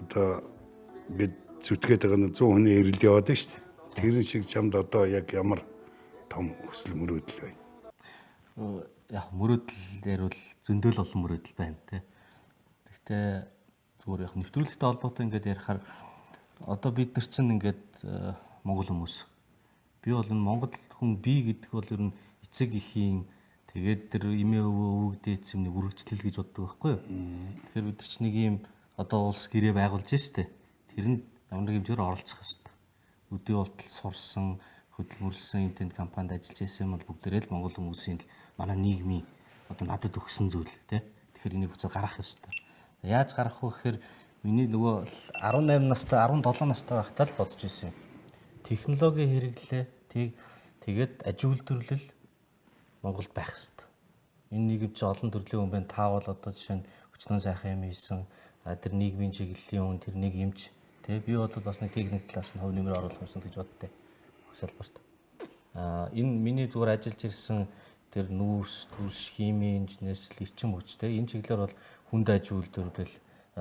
одоо бид зүтгээд байгаа нь 100 хүний эрэлд яваад байна шүү дээ. Тэрэн шиг чамд одоо яг ямар том хүсэл мөрөөдөл байна? Яг мөрөөдөл ярил зөндөл олон мөрөөдөл байна те. Гэхдээ зүгээр яг нэвтрүүлэгтэй холбоотой ингээд ярихаар одоо бид нар чинь ингээд монгол хүмүүс. Би бол энэ монгол хүн би гэдэг бол ер нь эцэг эхийн тэгээд тэр эмээ өвөө өвгдээ эцэмний үргэлжлэл гэж боддог байхгүй юу? Тэгэхээр бид нар ч нэг юм одоо улс гэрээ байгуулж штэ. Тэр нь ямар нэг хэмжээр оролцох хэрэгтэй. Өдөө болтол сурсан, хөдөлмөрлсөн энэ компанид ажиллаж байсан юм бол бүгдээрээ л монгол хүмүүсийн л манай нийгмийн одоо надад өгсөн зүйл тий. Тэгэхээр энийг буцаад гаргах ёстой. Яаж гаргах вэ гэхээр миний нөгөө 18 настай 17 настай байхдаа л бодож байсан юм. Технологи хэрэглээ тэгээд аж үйлдвэрлэл Монголд байх ёстой. Энэ нийгэм чи олон төрлийн хүн байна. Та бол одоо жишээ нь өчнөө сайхан юм хийсэн. Тэр нийгмийн чиглэлийн хүн тэр нэг юмч тий. Би бол бас нэг техник талаас нь хөв нэмэр оруулах юмсан гэж боддтой. Хөсөлбөрт. Энэ миний зүгээр ажиллаж ирсэн тэр нүүрс, төрш, химийн инженерчил, эрчим хүч тий. Энэ чиглэлээр бол хүнд аж үйлдвэрлэл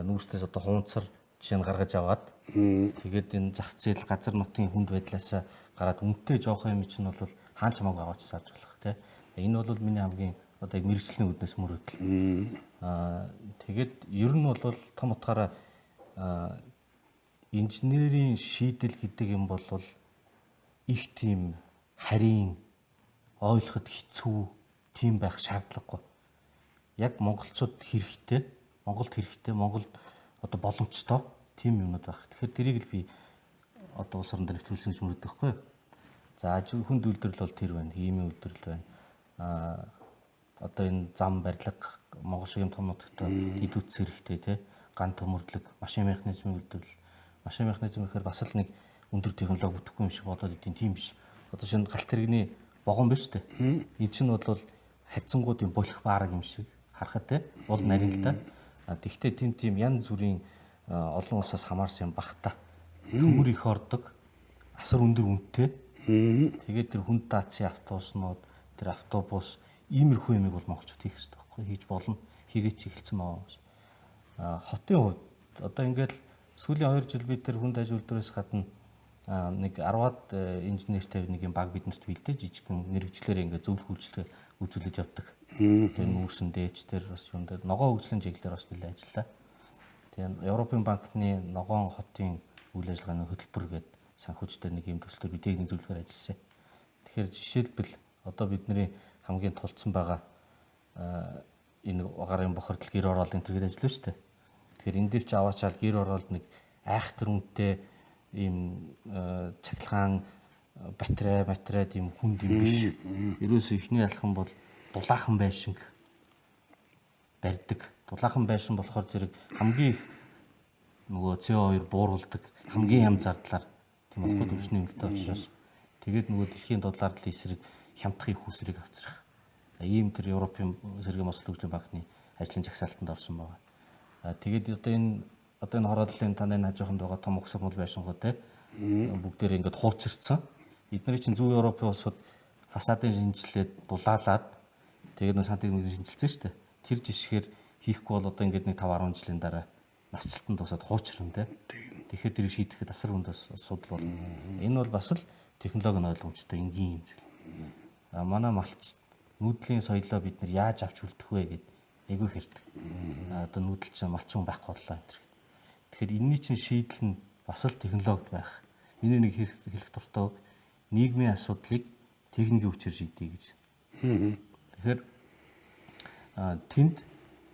нүүрстээс одоо хунцар жишээ нь гаргаж аваад тэгээд энэ зах зээл газар нутгийн хүнд байдлаас гараад үнэтэй жоох юм чинь бол хаан чамааг аваач сарж болох тий. Энэ бол миний хамгийн одоо яг мэрэгжлийн үднэс мөрөөдөл. Тэгээд ер нь бол том утгаараа инженерийн шийдэл гэдэг юм бол их тийм харийн ойлгоход хэцүү тийм байх шаардлагагүй. Яг монголчууд хэрэгтэй, Монголд хэрэгтэй, Монголд одоо боломжтой тийм юмнууд байх. Тэгэхээр тэрийг л би одоо улс орон дээр нэвтрүүлсэн гэж мөрөддөг байхгүй юу? За хүнд үйлдвэрлэл бол тэр байна, химийн үйлдвэрлэл байна. Одоо энэ зам барилга Монгол шиг юм том нутагт идэвхтэй хэрэгтэй тий. Ган төмөрлөг, машин механизмын үйлдвэрлэл. Машин механизм гэхээр бас л нэг өндөр технологи бүтэхгүй юм шиг болоод идэв тийм биш. Одоо шинэ галт тэрэгний вагон биш үү? Энэ чинь бол хайцсангуудын болох баараг юм шиг харахад тий. Бол нарийн л да. Тэгвэл тийм янз бүрийн олон улсаас хамаарсан юм бах та. төмөр их ордог, асар өндөр үнэтэй. Тэгээд тэр хүнд даацын автобуснууд, тэр автобус иймэрхүү юмыг бол монголчууд хийх хэрэгтэй байхгүй хийж болно. Хийгээч эхэлсэн маа. Хотын хувьд одоо ингээд сүүлийн 2 жил бид тэр хүнд аж үйлдвэрээс гадна нэг 10-аад инженертэй нэг юм баг биднэрт бэлдээ жижигхэн мэрэгчлэр ингээд зөвлөх үйлчлэгээ үзүүлж явдаг. Тэр нүүрсэн дээч тэр бас юм дээр ногоон хөгжлийн чиглэлээр бас нэлээд ажиллаа. Тэгээд Европын банкны ногоон хотын үйл ажиллагааны хөтөлбөр гэдэг санхүүжтэй нэг юм төслөөр би техник зөвлөхөр ажилласан. Тэгэхээр жишээлбэл одоо бидний хамгийн тулцсан байгаа энэ гарын бохирдол гэр оролт энэ төргээд ажиллав шүү дээ. Тэгэхээр энэ дээр ч аваачаал гэр оролт нэг айхтар үнэтэй ийм цахилгаан батарей тийм хүнд юм биш. Ерөөсөө ихний алхам бол дулаахан байшинг барьдаг. Дулаахан байшин болохоор зэрэг хамгийн их нөгөө CO2 бууруулдаг хамгийн ям зардлаар тийм болохгүй төвчний нэмэлттэй учраас тэгээд нөгөө дэлхийн долларын эсрэг хямдхан их усрыг авчрах. Ийм тэр Европын сэргээн мосол хөгжлийн банкны ажлын жагсаалтанд орсон байна. Тэгээд одоо энэ хороодлын таны хажууханд байгаа том угсамал байшингууд те бүгдээрээ ингээд хуучирцсан. Эдний чинь зүүн Европын улсууд фасадын шинжилээд дулаалаад тэгээд нэг сантиметр шинжилсэн шүү дээ. Тэр жишгээр хийхгүй бол одоо ингээд нэг 5-10 жилийн дараа насжилтанд тусаад хуучрын те. Тэгэхээр тэрийг шийдэхэд асар хүнд асуудал болно. Энэ бол бас л технологийн ойлгомжтой энгийн юм зүйл. Манай малч нүүдлийн соёлоо бид нар яаж авч үлдэх вэ гэд айгүй хэрдэг. Одоо нүүдэл чинь малчин байхгүй боллоо энэ төр. Тэгэхээр энэний чинь шийдэл нь бас л технологид байх. Миний нэг хэлэх дуртай нийгмийн асуудлыг техникийн хүчээр шийдэе гэж. Тэгэхээр тэнд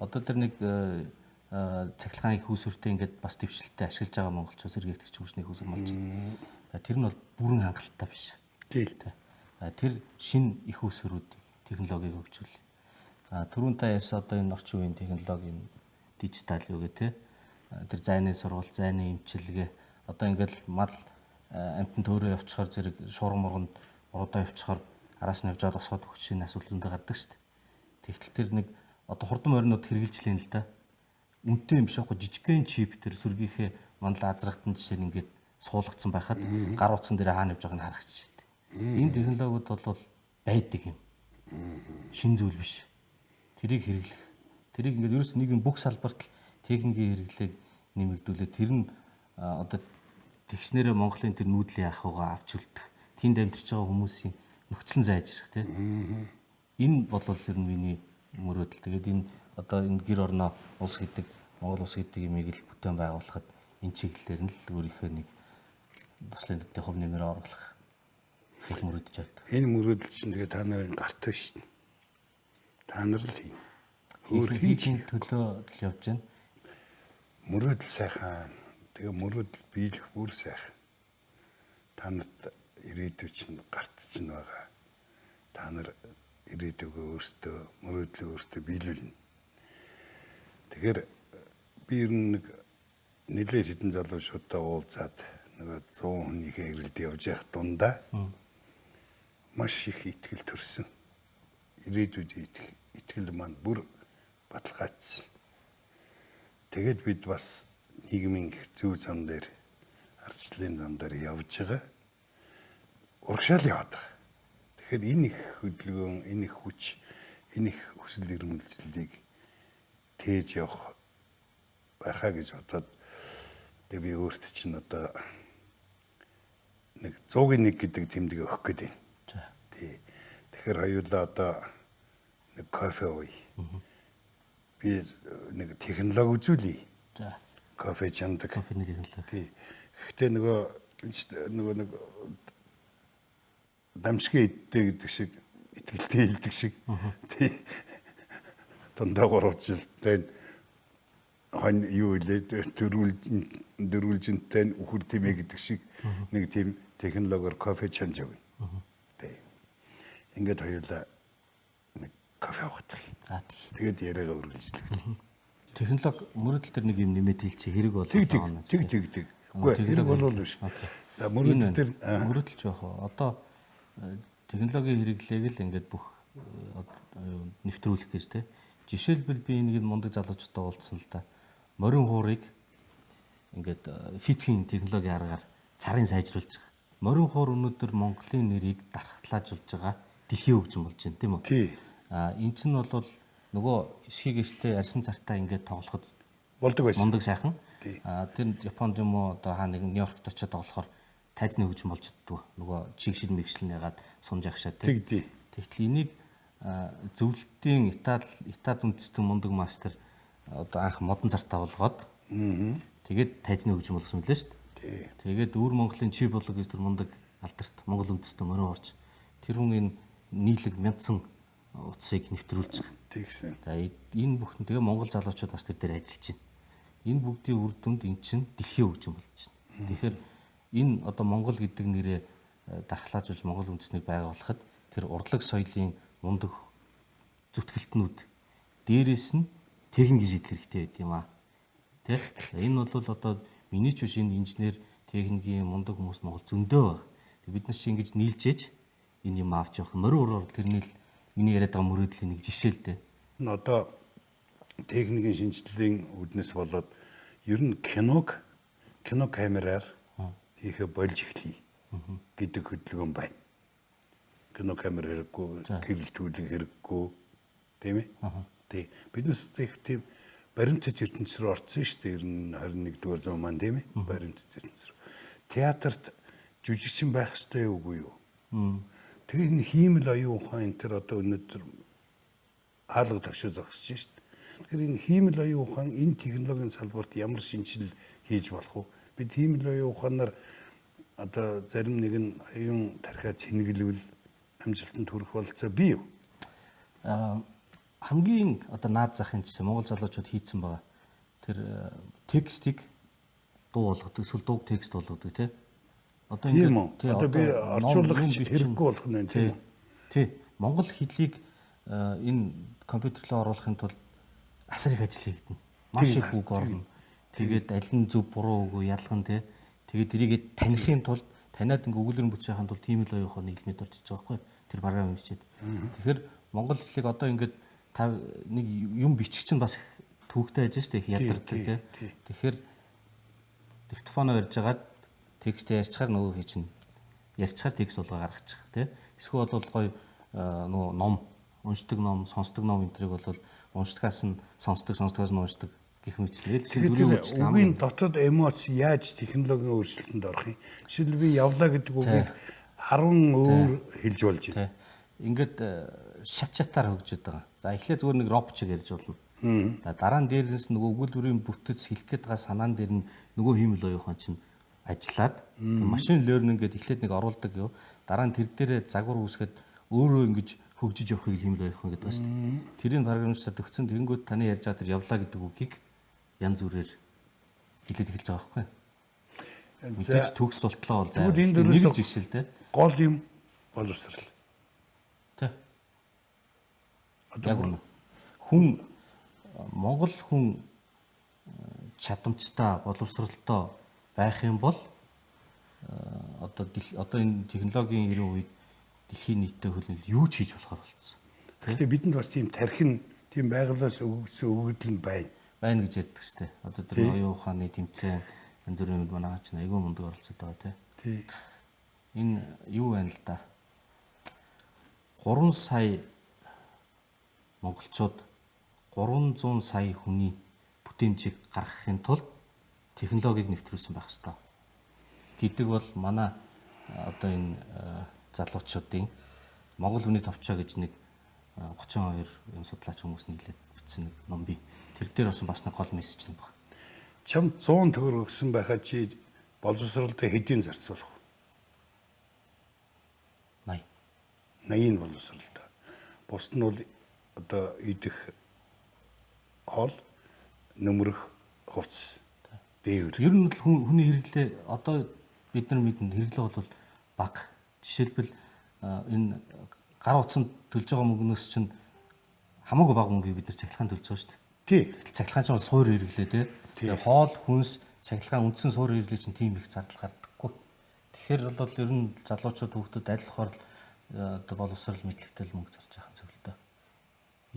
одоо тэр нэг цахилгаан их усүртэй ингээд бас дэвшилттэй ашиглаж байгаа монголчууд сэргээгдэгч хүчний их усүр малч. Тэр нь бол бүрэн хангалттай биш. Тэр шин их усүрүүдийг технологиг хөгжүүл. Түрүүн та ярьсан одоо энэ орчин үеийн технологи энэ дижитал юу гэх те. Тэр зайны сурвалж, зайны эмчилгээ одоо ингээд мал амтан төөрөө явчихаар зэрэг шуурга мурганд уруудаа явчихаар араас нь явж байгаа босгоод өгчийн асуудал зөндөө гардаг шүү дээ. Тэгтэл тэр нэг одоо хурдан моринууд хэрэгжилжлээ л да. Үнэтэй юм шахуу жижигхэн чип тэр сүргийнхээ мандал азрахтан жишээ нь ингээд суулгацсан байхад гар утсан дээр хаана явж байгааг нь харах ч дээ. Энэ технологиуд бол байдаг юм. Шин зүйл биш. Тэрийг хэрэглэх. Тэрийг ингээд ерөөс нэг юм бүх салбарт техникийн хэрэглээг нэмэгдүүлээд тэр нь одоо тэгснээрээ Монголын тэр нүүдлийн ахуйгаа авч үлдэх. Тэнд амьдарч байгаа хүмүүсийн нөхцөл зайжрах тийм. Энэ бол тэр нь миний мөрөөдөл. Тэгээд энэ одоо энэ гэр орноо улс гэдэг Монгол улс гэдэг имийг л бүтээн байгуулахад энэ чиглэлээр нь л өөрийнхөө нэг туслын дэдийн хөв нэмэр оруулах их мөрөдөж байдаг. Энэ мөрөөдөл чинь тэгээ та нарын гартай шүү дээ. Та нар л хийнэ. Өөр хийхин төлөө л явж байна. Мөрөөдөл сайхан. Тэгээ мөрөөдөл биелэх бүр сайхан. Та нарт ирээдүй чинь гарт чинь байгаа. Та нар ирээдүгөө өөртөө мөрөөдлөө өөртөө биелүүлнэ. Тэгэхээр би ер нь нэг нэлээд хэдэн залуучуудаа уулзаад нэг 100 хүнийхээ ирэлд явж явах дундаа маш их итгэл төрсөн. Ирээдүйд итгэл маань бүр баталгаажсан. Тэгэд бид бас нийгмийн зөв зам дээр ардчлалын зам дээр явж байгаа. Урагшаал яваад байгаа. Тэгэхээр энэ их хөдөлгөөн, энэ их хүч, энэ их хүсэл эрмэлзлийг тээж явах байхаа гэж бодоод тэг би өөрт чинь одоо нэг 100-ын 1 гэдэг тэмдэг өгөх гээд байна. Тий. Тэгэхээр хоёулаа одоо нэг кофе ууя. Би нэг технологи үзүүлье. За. Кофе чандаг. Кофений технологи. Тий. Гэхдээ нөгөө нэг дамжгийн идтэй гэдэг шиг итгэлтэй хэлдэг шиг. Тий. Тундаа 3 жил тань хон юу илээ дөрвөлжинтэй үхэр тимээ гэдэг шиг нэг тийм технологиор кофе чанж өгнө. Тий. Ингээд хоёулаа нэг кофе уудаг. Тэгээд яриагаа үргэлжлэх. Технологи мөрөдөл төр нэг юм нэмээд хэлчих хэрэг болоо. Тэг. Үгүй хэрэг болов биш. Мөрөдөл төр мөрөдөл жоох. Одоо технологийн хэрэглээг л ингээд бүх нэвтрүүлэх гэж те. Жишээлбэл би нэг мундаг залуучуудаа уулзсан л да. Морин хуурыг ингээд физикийн технологийн аргаар царийн сайжруулж байгаа. Морин хуур өнөөдөр Монголын нэрийг дархлаажуулж байгаа дэлхийн хөгжим болж байна тийм үү? Тий. Энэ чинь бол нөгөө эсхийгээстэй арьсан цартаа ингээд тоглоход Болдог байсан. мундаг сайхан. Тий. Тэр Японд юм уу одоо хаа нэг Нью-Йоркт очиод тоглохоор тайзны хөгжим болж ддгүү. Нөгөө чигшил мэгшлэн ягаад сунж агшаа тийм. Тий. Тэгтэл энийг зөвлөлтийн Итали үндэстэн мундаг мастер одоо анх модон зартаа болгоод тэгээд тайзны хөгжим болсон мөлөө шүү дээ. Тэгээд өвөр Монголын чи болог гэж тэр мундаг алдарт Монгол үндэстэн морин орж тэр хүн энэ нийлэг мянцсан утсыг нэвтрүүлж байгаа. Тэгсэн. За энэ бүхэн тэгээ Монгол залуучууд бас тэр дээр ажиллаж байна. Энэ бүгдийн үр дүнд эн чинь дэлхийн хөгжим болж байна. Тэгэхээр энэ одоо Монгол гэдэг нэрээ дархлаажуулж Монгол үндэснийг байгуулахад тэр урлаг соёлын мундаг зүтгэлтнүүд дээрээс нь техникийн шийдэл хэрэгтэй байд юм аа. Тэ? Энэ бол одоо миний ч биш энэ инженер техникийн мундаг хүмүүс Монгол зөндөө байна. Бид нар чи ингэж нийлжээж энэ юм авч явах. Морин ураар тэрний л миний яриад байгаа мөрөөдлийн нэг жишээ л дээ. Энэ одоо техникийн шинжилгээний үүднээс болоод ер нь кино камераар хийхэ болж эхлэе гэдэг хөдөлгөөн байна. Кино камер хэрэггүй, гэрэлтүүлэг хэрэггүй, тийм ээ? Тий. Биднес их тийм баримтат ертөнц рүү орсон шүү дээ. Ер нь 21-р зуун маань тийм ээ? Баримтат ертөнц рүү. Театрт жүжигчин байх ёстой юугүй юу? Тэгээд энэ хиймэл оюун ухаан энэ төр одоо өнөөдөр хаалга төгшөө зогсож шүү дээ. Тэгэхээр энэ хиймэл оюун ухаан энэ технологийн салбарт ямар шинжилэл хийж болох вэ? Бид хиймэл оюун ухаанаар одоо зарим нэг нь оюун тархиа цэнгэлвэл амжилтанд хүрэх болцоо бий юу? Хамгийн одоо наад захын жишээ Монгол залуучууд хийцэн байгаа. Тэр текстийг дуу болгодог, эсвэл дууг текст болгодог тий. Одоо ингээд одоо би орчуулагч хэрэггүй болох нь тийм үү? Тий. Монгол хэлийг энэ компьютер руу оруулахын тулд асар их ажил хийгдэнэ. Маш их үг орно. Тэгээд аль нь зөв буруу үгүй ялган тий. Тэгээд эрийгээ танихын тулд таниад ингээ өгүүлбэр бүтээхин тулд тийм л оюун ухааны хэлмэд орж иж байгаа байхгүй. Тэр програм бичээд. Тэгэхээр монгол хэлийг одоо ингээд та нэг юм бичих чинь бас төвөгтэй ажиж штэ их ядардаг тий. Тэгэхээр диктофоноор ярьж хагаад текст ярьчихаар нөгөө хий чинь ярьчихаар текст болгоо гаргачих тий. Эсвэл бол гоё нөгөө ном уншдаг ном, сонсдог ном энэ төрийг бол уншдагаас нь сонсдогоос нь уншдаг гэх мэтлээ. Тэгэхээр үгийн дотоод эмоц яаж технологийн өөрчлөлтөнд орох юм? Жишээл би явлаа гэдэг үгийг 10 өөр хэлж болж байна. Ингээд шатаар хөгжөд байгаа. За эхлээ зүгээр нэг робот шиг ярьж болно. Дараа нь дээрээс нөгөө өгүүлбэрийн бүтэц хэлэх гээд байгаа санаан дээр нь нөгөө хиймэл оюун ухаан чинь ажиллаад машин learning гэдэг эхлээд нэг оруулдаг юу. Дараа нь тэр дээрээ загвар үүсгээд өөрөө ингэж хөгжиж явахыг хиймэл оюун ухаан гэдэг ба шүү дээ. Тэрийг програмчлаад өгсөн тэгэнгүүт таны ярьж байгаа тэр явлаа гэдэг үгийг янз бүрээр хэлээд эхэлж байгаа байхгүй. Мэдээж төгс болтлоо бол заа. Нэг жишээ л дээ. Гол юм боловсрал. Тэ. Одоо хүн Монгол хүн чадамжтай, боловсралтай байх юм бол одоо энэ технологийн ирэх үед дэлхийн нийтэд хөлнөл юу ч хийж болохоор болцсон. Гэхдээ бидэнд бас тийм тархин, тийм байгалаас өгөгдсөн өгөгдөл нь байна. Байна гэж ярьдаг штэ. Одоо тэр оюун ухааны тэмцээн янз бүрийн юм манай ч айгүй мундаг оролцоод байгаа тий. Энэ юу байна л да. 3 сая монголчууд 300 сая хүний бүтээмжийг гаргахын тулд технологиг нэвтрүүлсэн байх ёстой. Гэдэг бол манай одоо энэ залуучуудын Монгол хүний товчоо гэж нэг 32 юм судлаач хүмүүс нийлээд бичсэн нэг ном бий. Тэр дээр бас нэг гол мессеж нэг байна. Чам 100 төгрөг өгсөн байхад чи боловсролтой хэдийн зарцуулах вэ? 80 боловсролтой. Бус нь бол одоо идэх хоол, нөмрөх хувцас дээр. Ер нь хүний хэрэглээ одоо бид нар мэднэ хэрэглээ бол бага. Жишээлбэл энэ гар утсанд төлж байгаа мөнгнөөс чинь хамаагүй бага мөнгөийг бид нар цахилгаан төлж байгаа шүү дээ. Тий. Цахилгаан чинь суур хэрэглээ тий. Тэгэхээр хоол, хүнс, цахилгаан үндсэн суур хэрэглээ чинь тийм их зардал гардаггүй. Тэгэхээр бол ер нь залуучууд хүүхдүүд аль болохоор одоо боловсрал мэдлэгтэй л мөнгө зарж байгаа юм зөвлөдөө.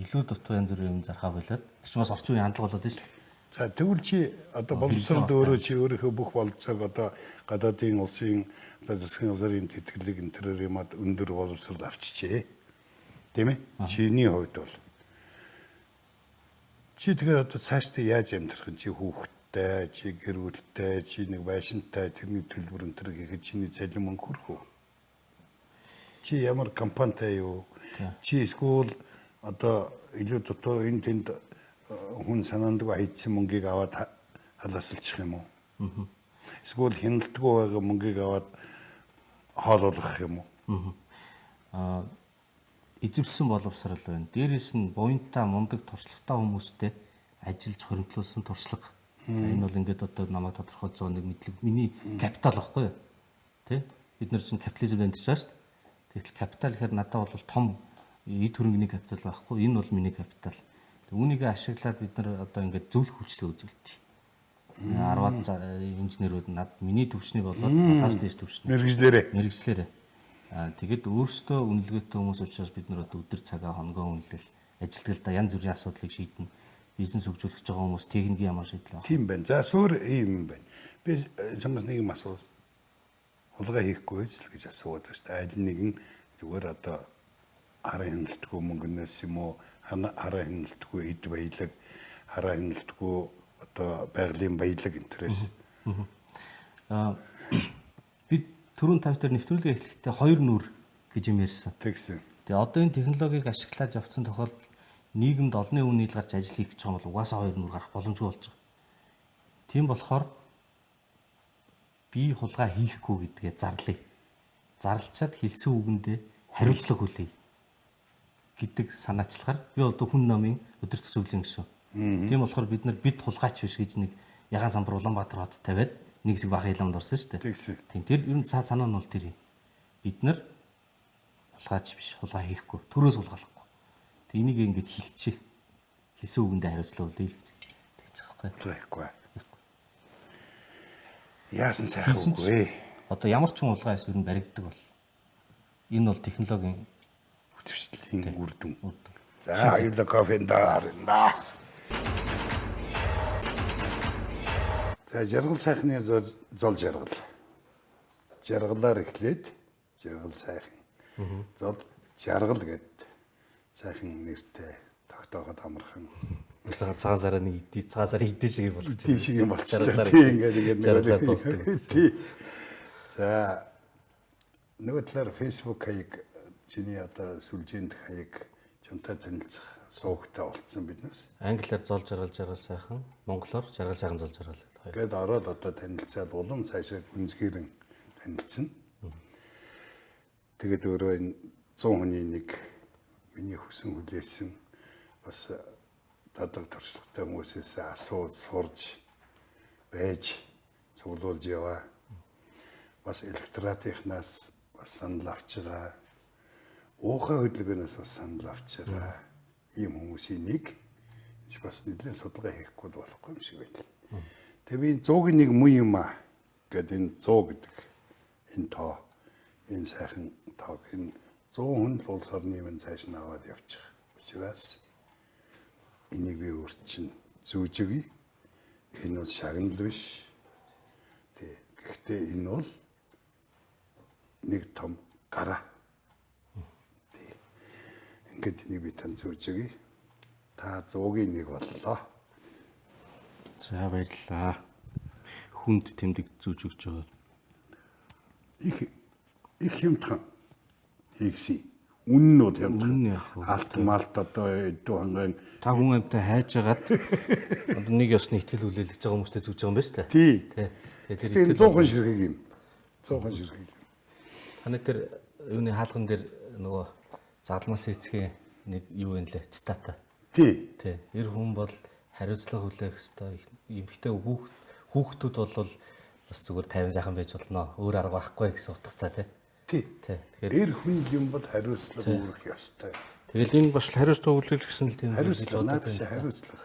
Илүү дутуу янз бүрийн юм зархаа болоод тэр чинь бас орчин үеийн хандлага болоод байна шүү дээ. За тэгвэл чи одоо боловсролд өөрөө чи өөрийнхөө бүх болцоог одоо гадаадын улсын одоо засгийн газрын тэтгэлэг энэ төрөөр юмад өндөр боловсрол авчижээ. Тийм ээ? Чиний хувьд бол чи тэгээд одоо цаашдаа яаж амьдрах вэ? Чи хүүхэдтэй, чи гэр бүлтэй, чи нэг байшинтай тэрний төлбөр энэ төр хийхэд чиний цалин мөнгө хүрэх үү? Чи ямар компанитай юу? Чи эсвэл одоо илүү дотоо энэ тэнд хүн санаандгүй хайцсан мөнгийг аваад халаасалчих юм уу? Эсвэл хяналтгүй байгаа мөнгийг аваад хоолоолгох юм уу? Эзэмсэн боловсрал байна. Дээрээс нь буянтаа мундаг туршлагатай хүмүүстэй ажиллаж хоригдлуулсан туршлага. Энэ бол ингээд одоо намайг тодорхойлж байгаа нэг мэдлэг миний капитал баггүй юу? Тэ? Бид нар чинь капитализм амьдарч байгаа шүү дээ. Тэгтэл капитал гэхээр надад бол том эд хөрөнгөний капитал байхгүй. Энэ бол миний капитал. Үүнийг ашиглаад бид нар одоо ингээд зөвлөх хүчлээ үзүүлдэг. 10-аад инженерүүд над миний төвчнийг болоод надаас дээш төвчнээ. Мэргэжлээрээ. Тэгээд өөрсдөө үнэлгээтэй хүмүүс учраас бид нар одоо өдөр цагаа хоногоо үнэлэл ажилтгал да янз бүрийн асуудлыг шийднэ. Бизнес хөгжүүлэх байгаа хүмүүс техникийн ямар шийдэл байна? Тийм байна. За суур ийм байна. Би чамаас нэг юм асуу. Хулгай хийхгүй л гэж асууад байна шүү дээ. Аль нэгэн зүгээр одоо хараа хяналтгүй мөнгөнөөс юм уу? Хараа хяналтгүй эд баялаг, хараа хяналтгүй одоо байгалийн баялаг интерес. Бид түрүүн тав дээр нэвтрүүлгээ эхлэхдээ хоёр нүур гэж юм ярьсан. Тэгсэн. Тэгээ одоо энэ технологиг ашиглаад явцсан тохиолдолд нийгэмд олонний үнийг гарч ажил хийх гэж байгаа бол угаасаа хоёр нүур гарах боломжгүй болж байгаа. Тийм болохоор би хулгай хийхгүй гэдгээ зарлая. Зарлчаад хэлсэн үгэндээ хариуцлага хүлээе гэдэг санаачлагаар би одоо хүн намын өдөрт зөвлөлийн гишүүн. Тийм болохоор бид хулгайч биш гэж нэг ягаан самбар Улаанбаатар хот тавиад нэг хэсэг бага иламд орсон шүү дээ. Тэгсэн. Тийм тэр ер нь санаа нь бол тэр юм. Бид нар хулгайч биш, хулгай хийхгүй, төрөөс хулгайлахгүй. Тэг энийг ингэж хэлчихээ. Хэлсэн үгэндээ хариуцлага хүлээе гэж тэгж байгаа байхгүй. Яасан сайхан үгүй. Одоо ямар ч хүн хулгай эсвэл баригддаг бол энэ бол технологийн хүчтэй үр дүн. За аюулгүй кофенда харна. За жаргал сайхны зол жаргал. Жаргалаар эхлээд жаргал сайхан. Зол жаргал гэд сайхан нэртэй тогтооход амархан. Цагаан сараа нэг идэ, цагаан сарын идэ шиг болгож байна. Идэ шиг юм болчихлоо. Тийм ингээд жаргалаар дуустдаг. За нөгөө талаар Facebook хаяг чиний одоо сүлжээнд хаяг чамтай танилцах суугтай болцсон биднээс. Англиар зол жаргал сайхан, монголоор жаргал сайхан зол жаргал. Гээд ороод одоо танилцаад улам цаашаа гүнзгийрэн танилцсан. Тэгээд өөрөө энэ 100 хүний нэг миний хүсэн хүлээсэн бас дадаг туршлагатай хүмүүсээс асууж сурж байж цуглуулж яваа. Бас электоратынхнаас бас санал авч байгаа. Уухай хөдөлгөөнөөс бас санал авч байгаа. Ийм хүмүүсийн нэг бас нэлээд судалгаа хийхгүй болохгүй юм шиг байна. Тэгээ би 100-гийн нэг муу юм аа гэдэг энэ 100 гэдэг энэ тоо энэ сайхан тоог энэ 100 хүн л улс орны юм цааш нь аваад явчих. Учираас энийг би өөрт чинь зүүжигий. Энэ бол шагнал биш. Гэхдээ энэ бол нэг том гараа. Ингээд энийг би тань зүүжигий. Та 100-гийн нэг боллоо. За баярлалаа. Хүнд тэмдэг зүүж өгч байгаа. Их хямдхан хийгси. Үнэн нь бол хямдхан. Алт малт одоо эдүү хангаан та хүн амьтаа хайж агаад одоо нэг ёсны ихтгэл хүлээлгэж байгаа хүмүүстэй зүүж байгаа юм байна шүү дээ. Тий. Тэгэхээр 100 хүн ширхэг юм. 100 хүн ширхэг. Таны тэр юуны хаалган дээр нөгөө загламаас эцгийн нэг юу вэ нэлээ цитата. Тий. Эр хүн бол хариуцлага хүлээх ёстой. Эмэгтэй хүүхдүүд бол бас зүгээр 50 сайхан байж болно. Өөр арга байхгүй гэсэн утгатай тий. Тэгэхээр эр хүн юм бол хариуцлага үүрэх ёстой. Тэгэл энэ бас хариуцлага хүлээх гэсэн л тийм хариуцлага надад хариуцлага.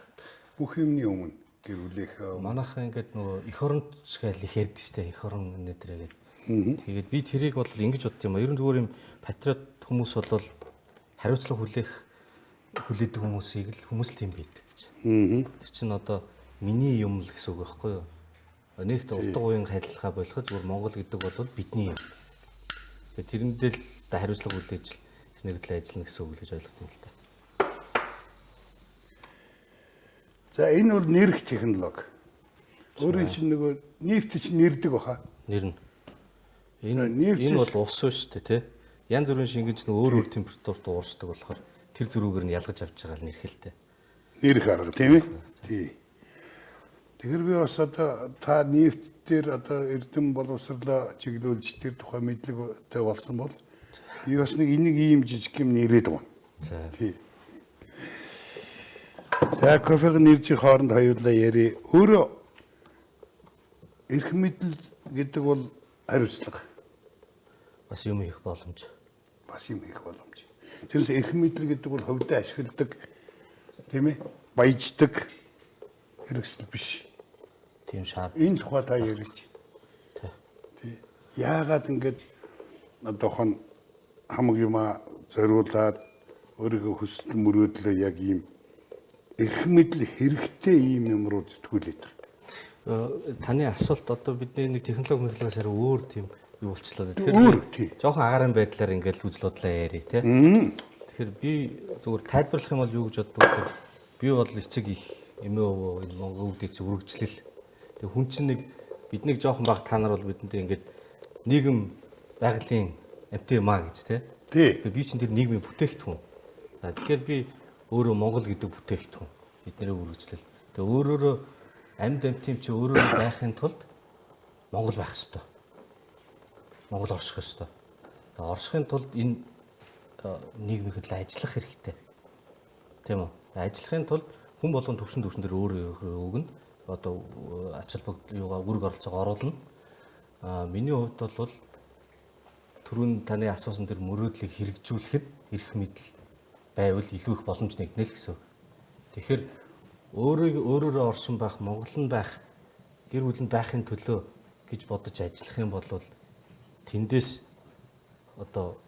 Бүх юмны өмнө гэр бүлийнх манайхан ингээд нөгөө эх оронч гээл их ярьдэн штэ эх орон нэтрэгээд. Тэгээд би тэрийг бол ингэж бодсон юм а. Ер нь зүгээр юм патриот хүмүүс бол хариуцлага хүлээдэг хүмүүсийг л хүмүүс л тийм байдаг гэж. Тэр чинь одоо миний юм л гэсэн үг байхгүй юу? Нэгт улдаг уян хайрлахаа болгож зүгээр Монгол гэдэг бол бидний юм. Тэгээд тэрэндээ л хариуцлага үлээж нэрдлээ ажиллана гэсэн үг л гэж ойлгох юм л да. За энэ бол нэрх технологи. Өөрөөр чинь нөгөө нефт чинь нэрдэг баха. Нэр нь. Энэ бол ус шүү дээ, тий. Янз бүрийн шингэж нэг өөр өөр температурт уурчдаг болохоор тэр зөрүүгээр нь ялгаж авч байгаа л нэрхэлтэй. Нэрх арга тийм ээ. Тий. Тэгэхээр би бас одоо та нефт дээр одоо эрдэм боловсрлоо чиглүүлж тэр тухай мэдлэгтэй болсон бол би бас нэг энийг ийм жижиг юм нэрээд байгаа. За. Тий. За кофег нэржих хооронд хоёулаа яри. Өөрөө эрх мэдэл гэдэг бол хариуцлага. Бас юм их боломж. Бас юм их боломж. Тэрс эрх мэдэл гэдэг бол хувьдаа ашигладаг тийм ээ баяждаг хэрэгсэл биш. Тийм шаад. Энэ тухай та ярьж. Тий. Яагаад ингэж одоохон хамаг юма зориулаад өөрийнхөө хүсэл мөрөөдлөө яг ийм эрх мэдэл хэрэгтэй ийм юм руу зэтгүүлээд байна. Таны асуулт одоо бидний нэг технологи мэдлэгээс арай өөр тийм юу болчлоо. Өөр тий. Жохон агарын байдлаар ингээл үзэл бодлоо яри тий. Тэгэхээр би зүгээр тайлбарлах юм бол юу гэж боддог вэ? Би бол эцэг их эмээ өвөө энэ Монгол улсыг үргэлжлэл. Тэгээ хүн чинь нэг биднийг жоохон баг та нар бол бидэндээ ингээд нийгэм байгалийн амтын маа гэж тий. Тэгээ би чинь тэр нийгмийн бүтээгдэхүүн. За тэгэхээр би өөрөө Монгол гэдэг бүтээгдэхүүн бидний үргэлжлэл. Тэгээ өөрөөрөө амьд амтын чи өөрөө байхын тулд Монгол байх ёстой. Монгол орших ёстой. Тэгээ оршихын тулд энэ нийгмийн хөдлөө ажиллах хэрэгтэй. Тийм үү? Ажиллахын тулд хүн болгон төвшин дээр өөрөө өгнө. Одоо ач холбогдол юугаа үүрэг оролцоог оруулна. Миний хувьд бол түрүүн таны асуусан тэр мөрөөдлийг хэрэгжүүлэхэд эрх мэдэл байвал илүү их боломж нэгнэ л гэсэн. Тэгэхээр өөрөөрөө орсон байх, Монгол нь байх, гэр бүл нь байхын төлөө гэж бодож ажиллах юм бол тэндээс одоо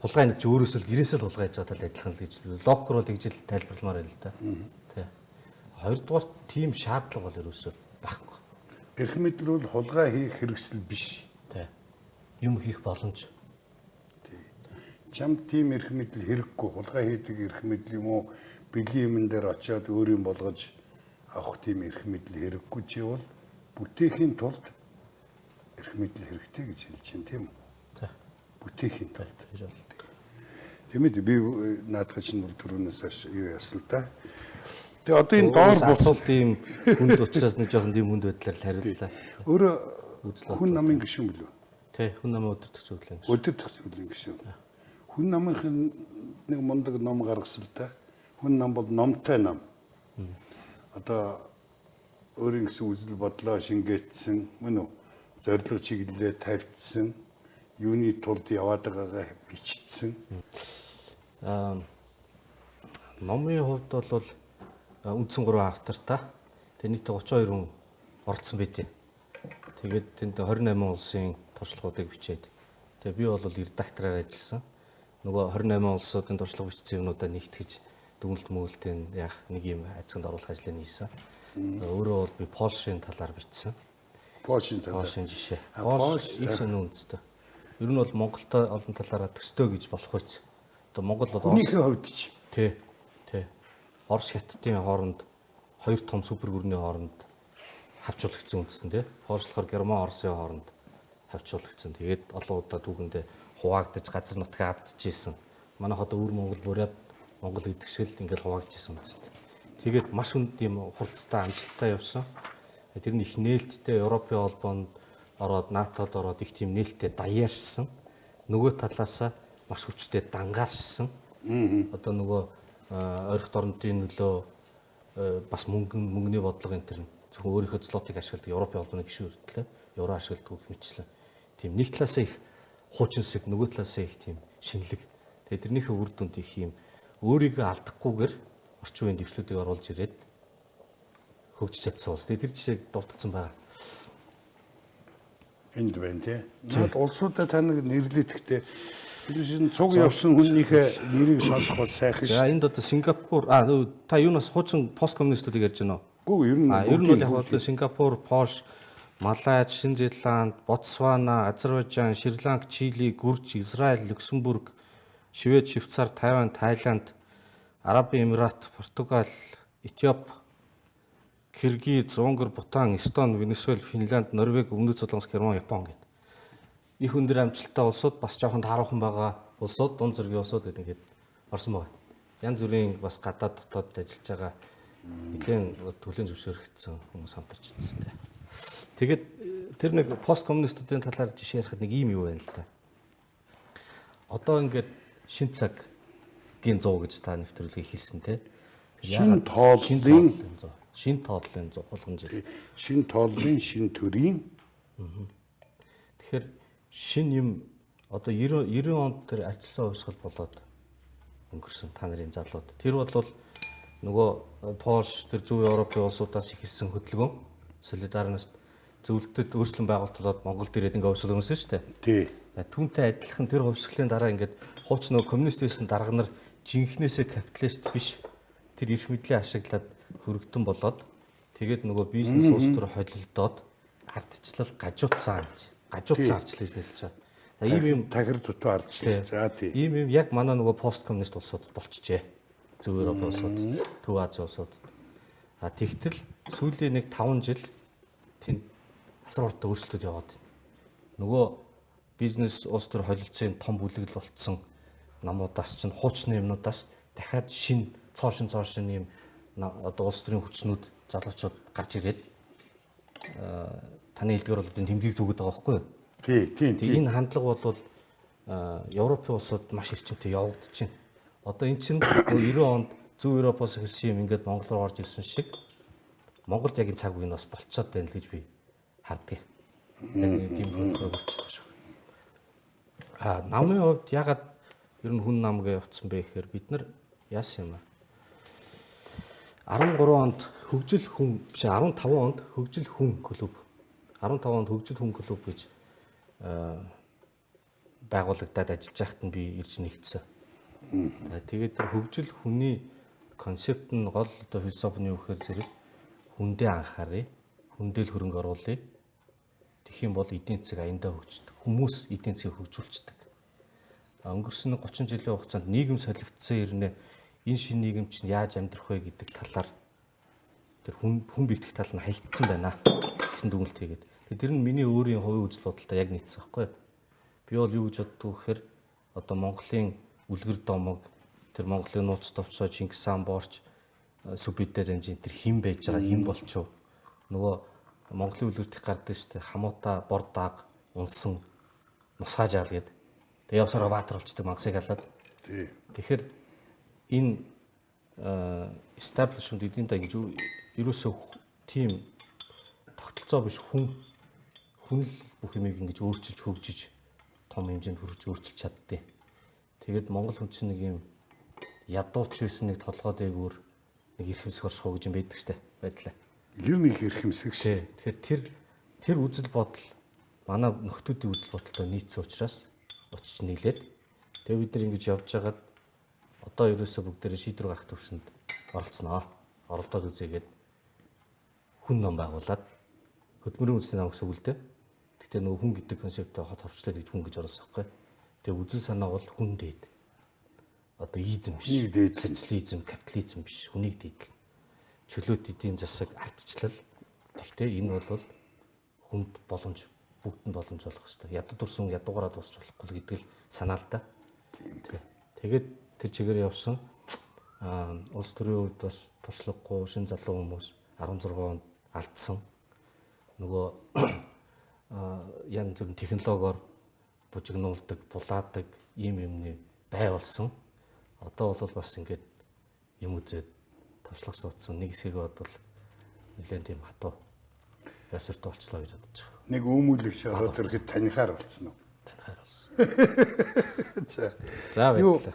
хулгай нэг ч өөрөөсөө л гэрээсээ л хулгайж байгаа тал адилхан л гэж логикоор л тэгж тайлбарламаар байна л да. Тий. Хоёрдугаар тийм шаардлага бол ерөөсөө байхгүй. Эрх мэдэл бол хулгай хийх хэрэгсэл биш. Тий. Юм хийх боломж. Тий. Чамд тийм эрх мэдэл хэрэггүй. Хулгай хийдэг эрх мэдэл юм уу? Бэлгийн юмн дээр очиод өөрийн болгож авах тийм эрх мэдэл хэрэггүй чи бол бүтээхийн тулд эрх мэдэл хэрэгтэй гэж хэлж чинь тийм үү? Тий. Бүтээхийн тулд. Тийм ээ би наадах чинь бол түрүүнээс хойш юу яасан л да. Тэгээ одоо энэ доор асуулт ийм хүнд учраас нэг жоохон тийм хүнд байдлаар л хариуллаа. Өөрөө хүн намын гишүүн билүү? Тий, хүн намын өдөртөх зөвлөлийн гишүүн. Өдөртөх зөвлөлийн гишүүн. Хүн намын нэг мундаг ном гаргасан л да. Хүн нам бол номтой нам. Одоо өөрийн гэсэн үзэл бодлоо шингээсэн, мөн үү? Зорилго чиглэлээ тавьчихсан, юуны тулд яваад байгаагаа бичсэн. Номын хувьд бол үндсэн 3 автортай. Тэгээ нийт 32 хүн орцсон байдیں۔ Тэгээд тэнд 28 улсын туршлагуудыг бичээд. Тэгээ би бол редактораар ажилласан. Нөгөө 28 улсуудын туршлага бичсэн юмнуудаа нэгтгэж дүгнэлт мөглөлтөнд яах нэг юм ажигланд оруулах ажлыг хийсэн. Өөрөө бол би Польшийн талаар бичсэн. Польшийн жишээ. Польш их сонин үндэстэй. Ер нь бол Монголтой олон талаараа төстэй гэж болох байц. Одоо Монгол бол Оросийн хувьд ч. Тий. Орос хятадын хооронд хоёр том супер гүрний хооронд хавчуулагдсан үндэстэн тий. Польшлохоор Герман Оросын хооронд хавчуулагдсан. Тэгээд олон удаа түүхэндээ хуваагдаж газар нутгаа алдчихсэн. Манайх одоо өвөр Монгол бүрээд Монгол гэдэг шиг л ингээл хуваагдчихсан үндэстэн. Тэгээд маш хүнд юм хурцтай амжилттай явсан. Тэр нь их нээлттэй Европын холбоонд ороод НАТОд ороод их тийм нээлттэй даяарсан. Нөгөө талаасаа маш хүчтэй дангаарсан. Одоо нөгөө ойрхон орнуудын нөлөө бас мөнгөний бодлого энэ төр зөвхөн өөрийнхөө злотыг ашигладаг Европын холбооны гишүүн хүртлээ евро ашигладаг гэж мэтлээ. Тийм нэг талаасаа их хуучинсэг, нөгөө талаасаа их тийм шинэлэг. Тэгээд тэрнийхээ үр дүнд их юм өөрийгөө алдахгүйгээр орчин үеийн дэвшлүүдийг оруулж ирээд хөгжиж чадсан улс. Тэр жишээг дурдсан байна. Энд байна тий. Наад улсуудаа та нэг нэрлэдэхтэй энэ цуг явсан хүнийхээ нэрийг сонсох бол сайхан шүү. За энд одоо Сингапур та юунаас хуучин посткоммунистуудыг ярьж байна уу? Гүү ер нь Ер нь бол яг одоо Сингапур, Польш, Малайз, Шинэ Зеланд, Ботсвана, Азербайджан, Шри-Ланка, Чили, Гүрж, Израиль, Люксембург, Швед, Швейцар, Тайвань, Таиланд, Арабын Эмират, Португал, Этиоп, Киргиз, Унгар, Бутан, Эстон, Венесуэл, Финланд, Норвеги, Өмнөд Солонгос, Герман, Япон гэдэг. Их өндөр амжилттай улсууд бас жоохон тааруухан байгаа улсууд, дунд зэргийн улсууд гэдэг ингээд орсон байна. Янз бүрийн бас гадаад дотоод ажиллаж байгаа нэгэн төлөв зөвшөөрөгдсөн хүмүүс хамтарч ирсэн. Тэгээд тэр нэг пост коммунистуудын талаар жишээ ярихад нэг ийм юу байна л да. Одоо ингээд шин цагийн 100 гэж та нэвтрүүлгийг хийсэн те. Шин тооллын 100 болгон жил. Шин тооллын шин төрийн. Тэгэхээр шин юм одоо 90 онд тэр ардчилсан хувьсгал болоод өнгөрсөн та нарын залууд. Тэр бол нөгөө Польш, тэр Зөв Европын улсуудаас ихэлсэн хөдөлгөөн солидарность зөвлөлтөд өөрчлөлт байгуулалтууд Монголд ирээд ингээ хувьсгал өрнөсөн шүү дээ. Тий. Түүнтэй адилхан тэр хувьсгалын дараа ингээд хууч нөгөө коммунист байсан дарга нар жинхнээсээ капиталист биш тэр эрх мэдлээ ашиглаад хөрөгдөн болоод тэгээд нөгөө бизнес улс төр холилдоод ардчлал гажуудсан арчлал гэж нэрлэж байгаа. За ийм юм тахир дутуу арчлал. За тий. Ийм юм яг манай нөгөө пост коммунист улсуудад болчихжээ. Зөв Европ улсууд, Төв Ази улсуудад. Тэгтэл сүүлийн нэг 5 жил тэнд асар урт өөрчлөлт яваад байна. Нөгөө бизнес улс төр холилдсон том бүлэгэл болцсон намуудаас чинь хуучны юмнуудаас дахиад цоошин юм одоо улс төрийн хүчнүүд залуучууд гарч ирээд таны хэлдгээр бол тэмдгийг зүгэж байгаа байхгүй юу? Тий. Энэ хандлага бол Европын улсууд маш эрчимтэй явагдаж байна. Одоо эн чинь 90 онд Зөв Европоос хэлсэн юм ингээд Монгол руу орж ирсэн шиг Монголд яг энэ цаг үеийн бас болцоод байна л гэж би харддаг. Яг тийм зүйлээр болчиход байгаа шүү. Намын хувьд ягаад ер нь хүн намгээ явцсан бэ гэхээр бид нар яасан юм аа. 13 онд хөгжил хүн биш 15 онд хөгжил хүн клуб 15 онд хөгжил хүн клуб гэж байгуулагдаад ажиллаж байхад нь би ирж нэгдсэн. Тэгээд тэр хөгжил хүний концепт нь гол одоо философи нь юу гэхээр зэрэг хүндээ анхаарыг, хүндэл хөрөнгө оруулъя. Тэгэх юм бол эдийн засаг аяндаа хөгждөг. Хүмүүс эдийн засгийг хөгжүүлцдэг. Өнгөрсөн 30 жилийн хугацаанд нийгэм солигдсон ирнэ энэ шинэ нийгэм чинь яаж амьдрах вэ гэдэг талаар тэр хүн бэлтгэх тал нь хаягдсан байна гэсэн дүгнэлт хийгээд. Тэр нь миний өөрийн хувийн үзэл бодолтой яг нийцсэн байхгүй юу? Би бол юу гэж боддог гэхээр одоо Монголын үлгэр домог тэр Монголын нууц товцоо Чингис хаан Борч Сүбидэ занжин тэр хэн байж байгаа хэн болчихов нөгөө Монголын үлгэрт гардаг шүү дээ хамуута бор дааг унсан нусгаа жаал гээд тэг явсараа баатар болчдөг мангасыг алаад тэгэхээр энэ establishment эдийн засаг гэж ерөөсөө тийм тогтолцоо биш хүн л бүх юмыг ингэж өөрчилж хөгжиж том хэмжээнд хүрч өөрчилж чаддээ. Тэгээд Монгол хүн чинь нэг юм ядууч байсан нэг толгой дээгүүр нэг эрхэмсэх оршихоо гэж юм байдаг штэ байдлаа. Юм их эрхэмсэх штэ. Тэгэхээр тэр үзэл бодол манай нөхдүүдийн үзэл бодолтой нийцсэн учраас очиж нийлээд тэгээд бид нар ингэж явж байгаад одоо ерөөсөө бүгдээрээ шийдвэр гаргах төвшөнд оролцсноо. Оролдоод үзээгээд хүн ном байгуулад хөдөлмөрийн үндэсний нам гэсэн үг л дээ. Гэхдээ нөгөө хүн гэдэг концепттэй хот ховчлоод гэж хүн гэж орсон байхгүй. Тэгээ үзэл санаа бол хүн дээд. Одоо изм биш. Социализм, капитализм биш. Хүнийг дээдэл. Чөлөөт эдийн засаг ардчлал. Гэхдээ энэ бол хүнд боломж, бүгдэнд боломж олох хэрэгтэй. Ядуу дурсан ядуугаараа дуусч болохгүй гэдэг л санаа л да. Тэгээд тэр чигээр явсан. Улс төрийн хувьд бас туршлагагүй шин залуу хүмүүс 16 онд алдсан. Нөгөө янз бүрийн технологиор бужигнуулдаг, булаадаг ийм юмны бай болсон. Одоо бол бас ингээд юм үзээд туршлага суудсан нэг хэсгийг бодвол нэлээд тийм хатуу ясэрт болчлоо гэж бодож байгаа. Нэг өмүүлэг шахаад ирэхэд танихаар болсон уу? Танихаар болсон. За баярлалаа.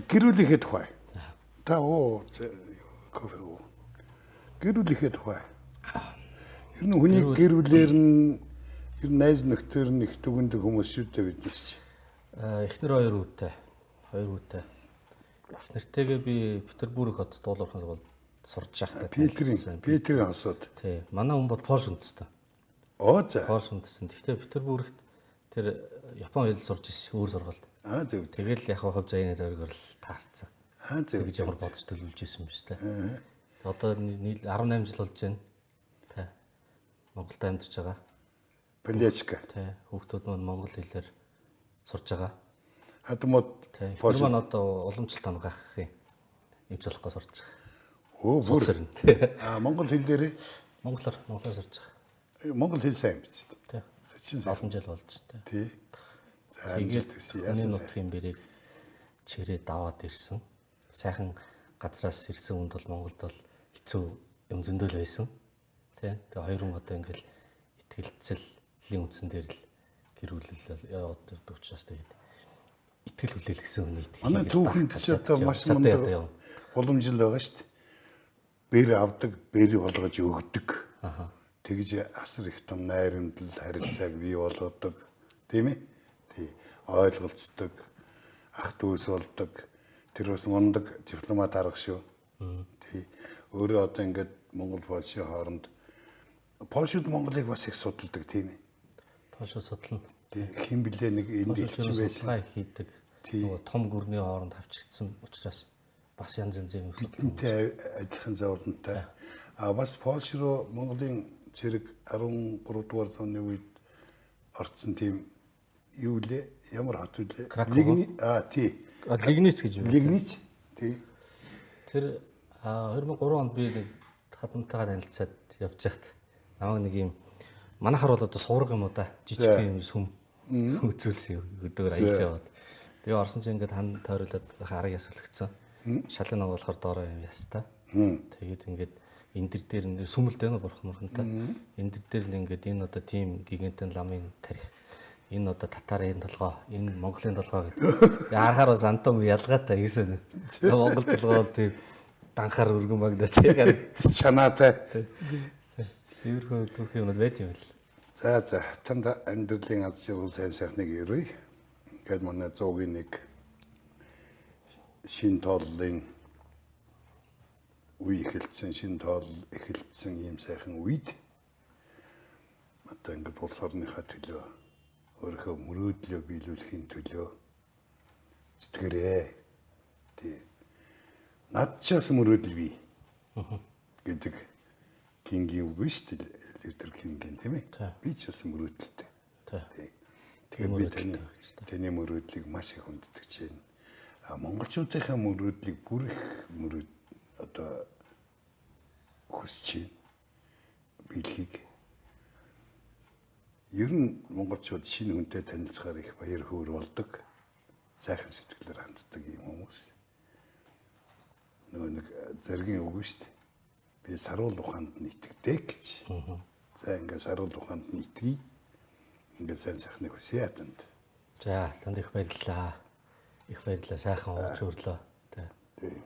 Гэрүүлэхэд тухай. Та кофе уу? Гэрүүлэхэд тухай. Ер нь хүний гэрүүлэр нь ер нь найз нөхдөр нь их дүгндэг хүмүүс шүү дээ бид нар чи. Эхнэр 2 хүүтэй. Эхнэртэйгээ би Петербург хотод дуулуурхаас бол сурж байхдаа Питерийн хосууд. Тий. Манай хүн бол Польш үндэстэй. Оо за. Польш үндэстэн. Гэхдээ Петербургт тэр Япон хэл сурж ирсэн өөр сургуульд. Зөв. Тэгэл яг хав заяаны дөргөр л таарцсан. Зөв. Тэгж ямар бодож төлөвлөж ирсэн юм шүү дээ. Одоо 18 жил болж байна. Тий. Монголд амьдарч байгаа. Полячка. Тий. Хүүхдүүд маань монгол хэлээр сурж байгаа. Хадмууд Польш маань одоо уламжлалт ангаахын эмч болохгүй сурж байгаа. Оо бүр. Монгол хэл дээр Монголоор сурж байгаа. Монгол хэл сайн биз Тий. дээ. Чин сайн. Олон жил болж дээ. Тий. За тэгээд амжилт энэ нутгийн бэрийг чирээ даваад ирсэн. Сайхан газраас ирсэн хүнд бол Монголд бол хэцүү юм зөндөл байсан. Тий. Тэгээ хоёр хүн одоо ингээл итгэлцэлийн үндсэн дээр л гэр бүлэл яваад ирдэг учраас тэгээд итгэл хүлээлгэсэн хүний итгэл. Манай түүхэнд ч одоо маш мундаг уламжлал байгаа шүү дээ. Бэр авдаг, бэр болгож өгдөг. Тэгж асар их том найрамдал, харилцааг бий болгодог. Тийм ээ? Тий. Ойлголцдог, ах дүүс болдог. Тэр бас мундаг дипломат арга шүү. Тий. Өөрөө одоо ингээд Монгол Польшийн хооронд Польшид Монголыг бас их судалдаг тийм ээ. Польш судална. Тий. Хэн блэ нэг энд илчин байсан. Хийдэг. Нөгөө том гүрний хооронд авчигдсан учраас бас янз янзын юм. Бидэнтэй адилхан зовлонтой. Бас Польш руу Монголын зэрэг 13 дугаар зууны үед орцсон тийм юу лээ? Ямар хот үлээ? Тий. Лигниц гэж юм. Лигниц. Тий. Тэр 2003 онд би нэг хадамтайгаар танилцаад явж байхад намайг нэг юм манайхаар бол одоо суурга юм уу да. Жижиг юм сүм үзүүлсэн өдөөр аялж яваад. Тэгээ орсон чинь ингээд хан тойруулаад хараг ясвалгцсан. Шалын нэг болохоор доороо юм яста. Тэгээд ингээд эндэр дээр сүмэлт байна уу бурхан мөрхөнтэй. Эндэр дээр ингээд энэ одоо тим гигантын ламын тарих. Энэ одоо татарын толгой, энэ Монголын толгой гэдэг. Харахаар бас антом ялгаатай гэсэн. Монгол толгой бол тийм данхаар өргөн магнаа тийм шанаатай. Иймэрхүү түүх юмуд байт юм л. За танд амьдралын аз жаргал сайн сайхныг өрөе. Ингээд манай 101 шин тооллын үе эхэлсэн, шин тоол эхэлсэн ийм сайхан үед одоо ингээд улс орныхаа төлөө өөрийнхөө мөрөөдлөө биелүүлэхийн төлөө зүтгэрээ. Тий. Надчаас мөрөөдөл бий. Гэдэг Кингийн үг шүү дээ. Лютер Кингийн тийм ээ. Би ч бас мөрөөдөлтэй. Тий. Тэгэхээр би таны мөрөөдлийг маш их хүнддэг чинь. Монголчуудынхаа мөрөөдлийг бүр их одоо хүсэж байна. Биелхийг. Ер нь монголчууд шинэ хүнтэй танилцахаар их баяр хөөр болдог. Сайхан сэтгэлээр ханддаг юм хүмүүс. Нөгөө нэг заргийн үг шүү дээ. Би саруул ухаанд нь итгэдэг гэж. За ингээд саруул ухаанд нь итгэе. Ингээд сайн сайхныг хүсье танд. За танд их баярлалаа. Их баярлалаа. Сайхан ууж өрлөө. Тий.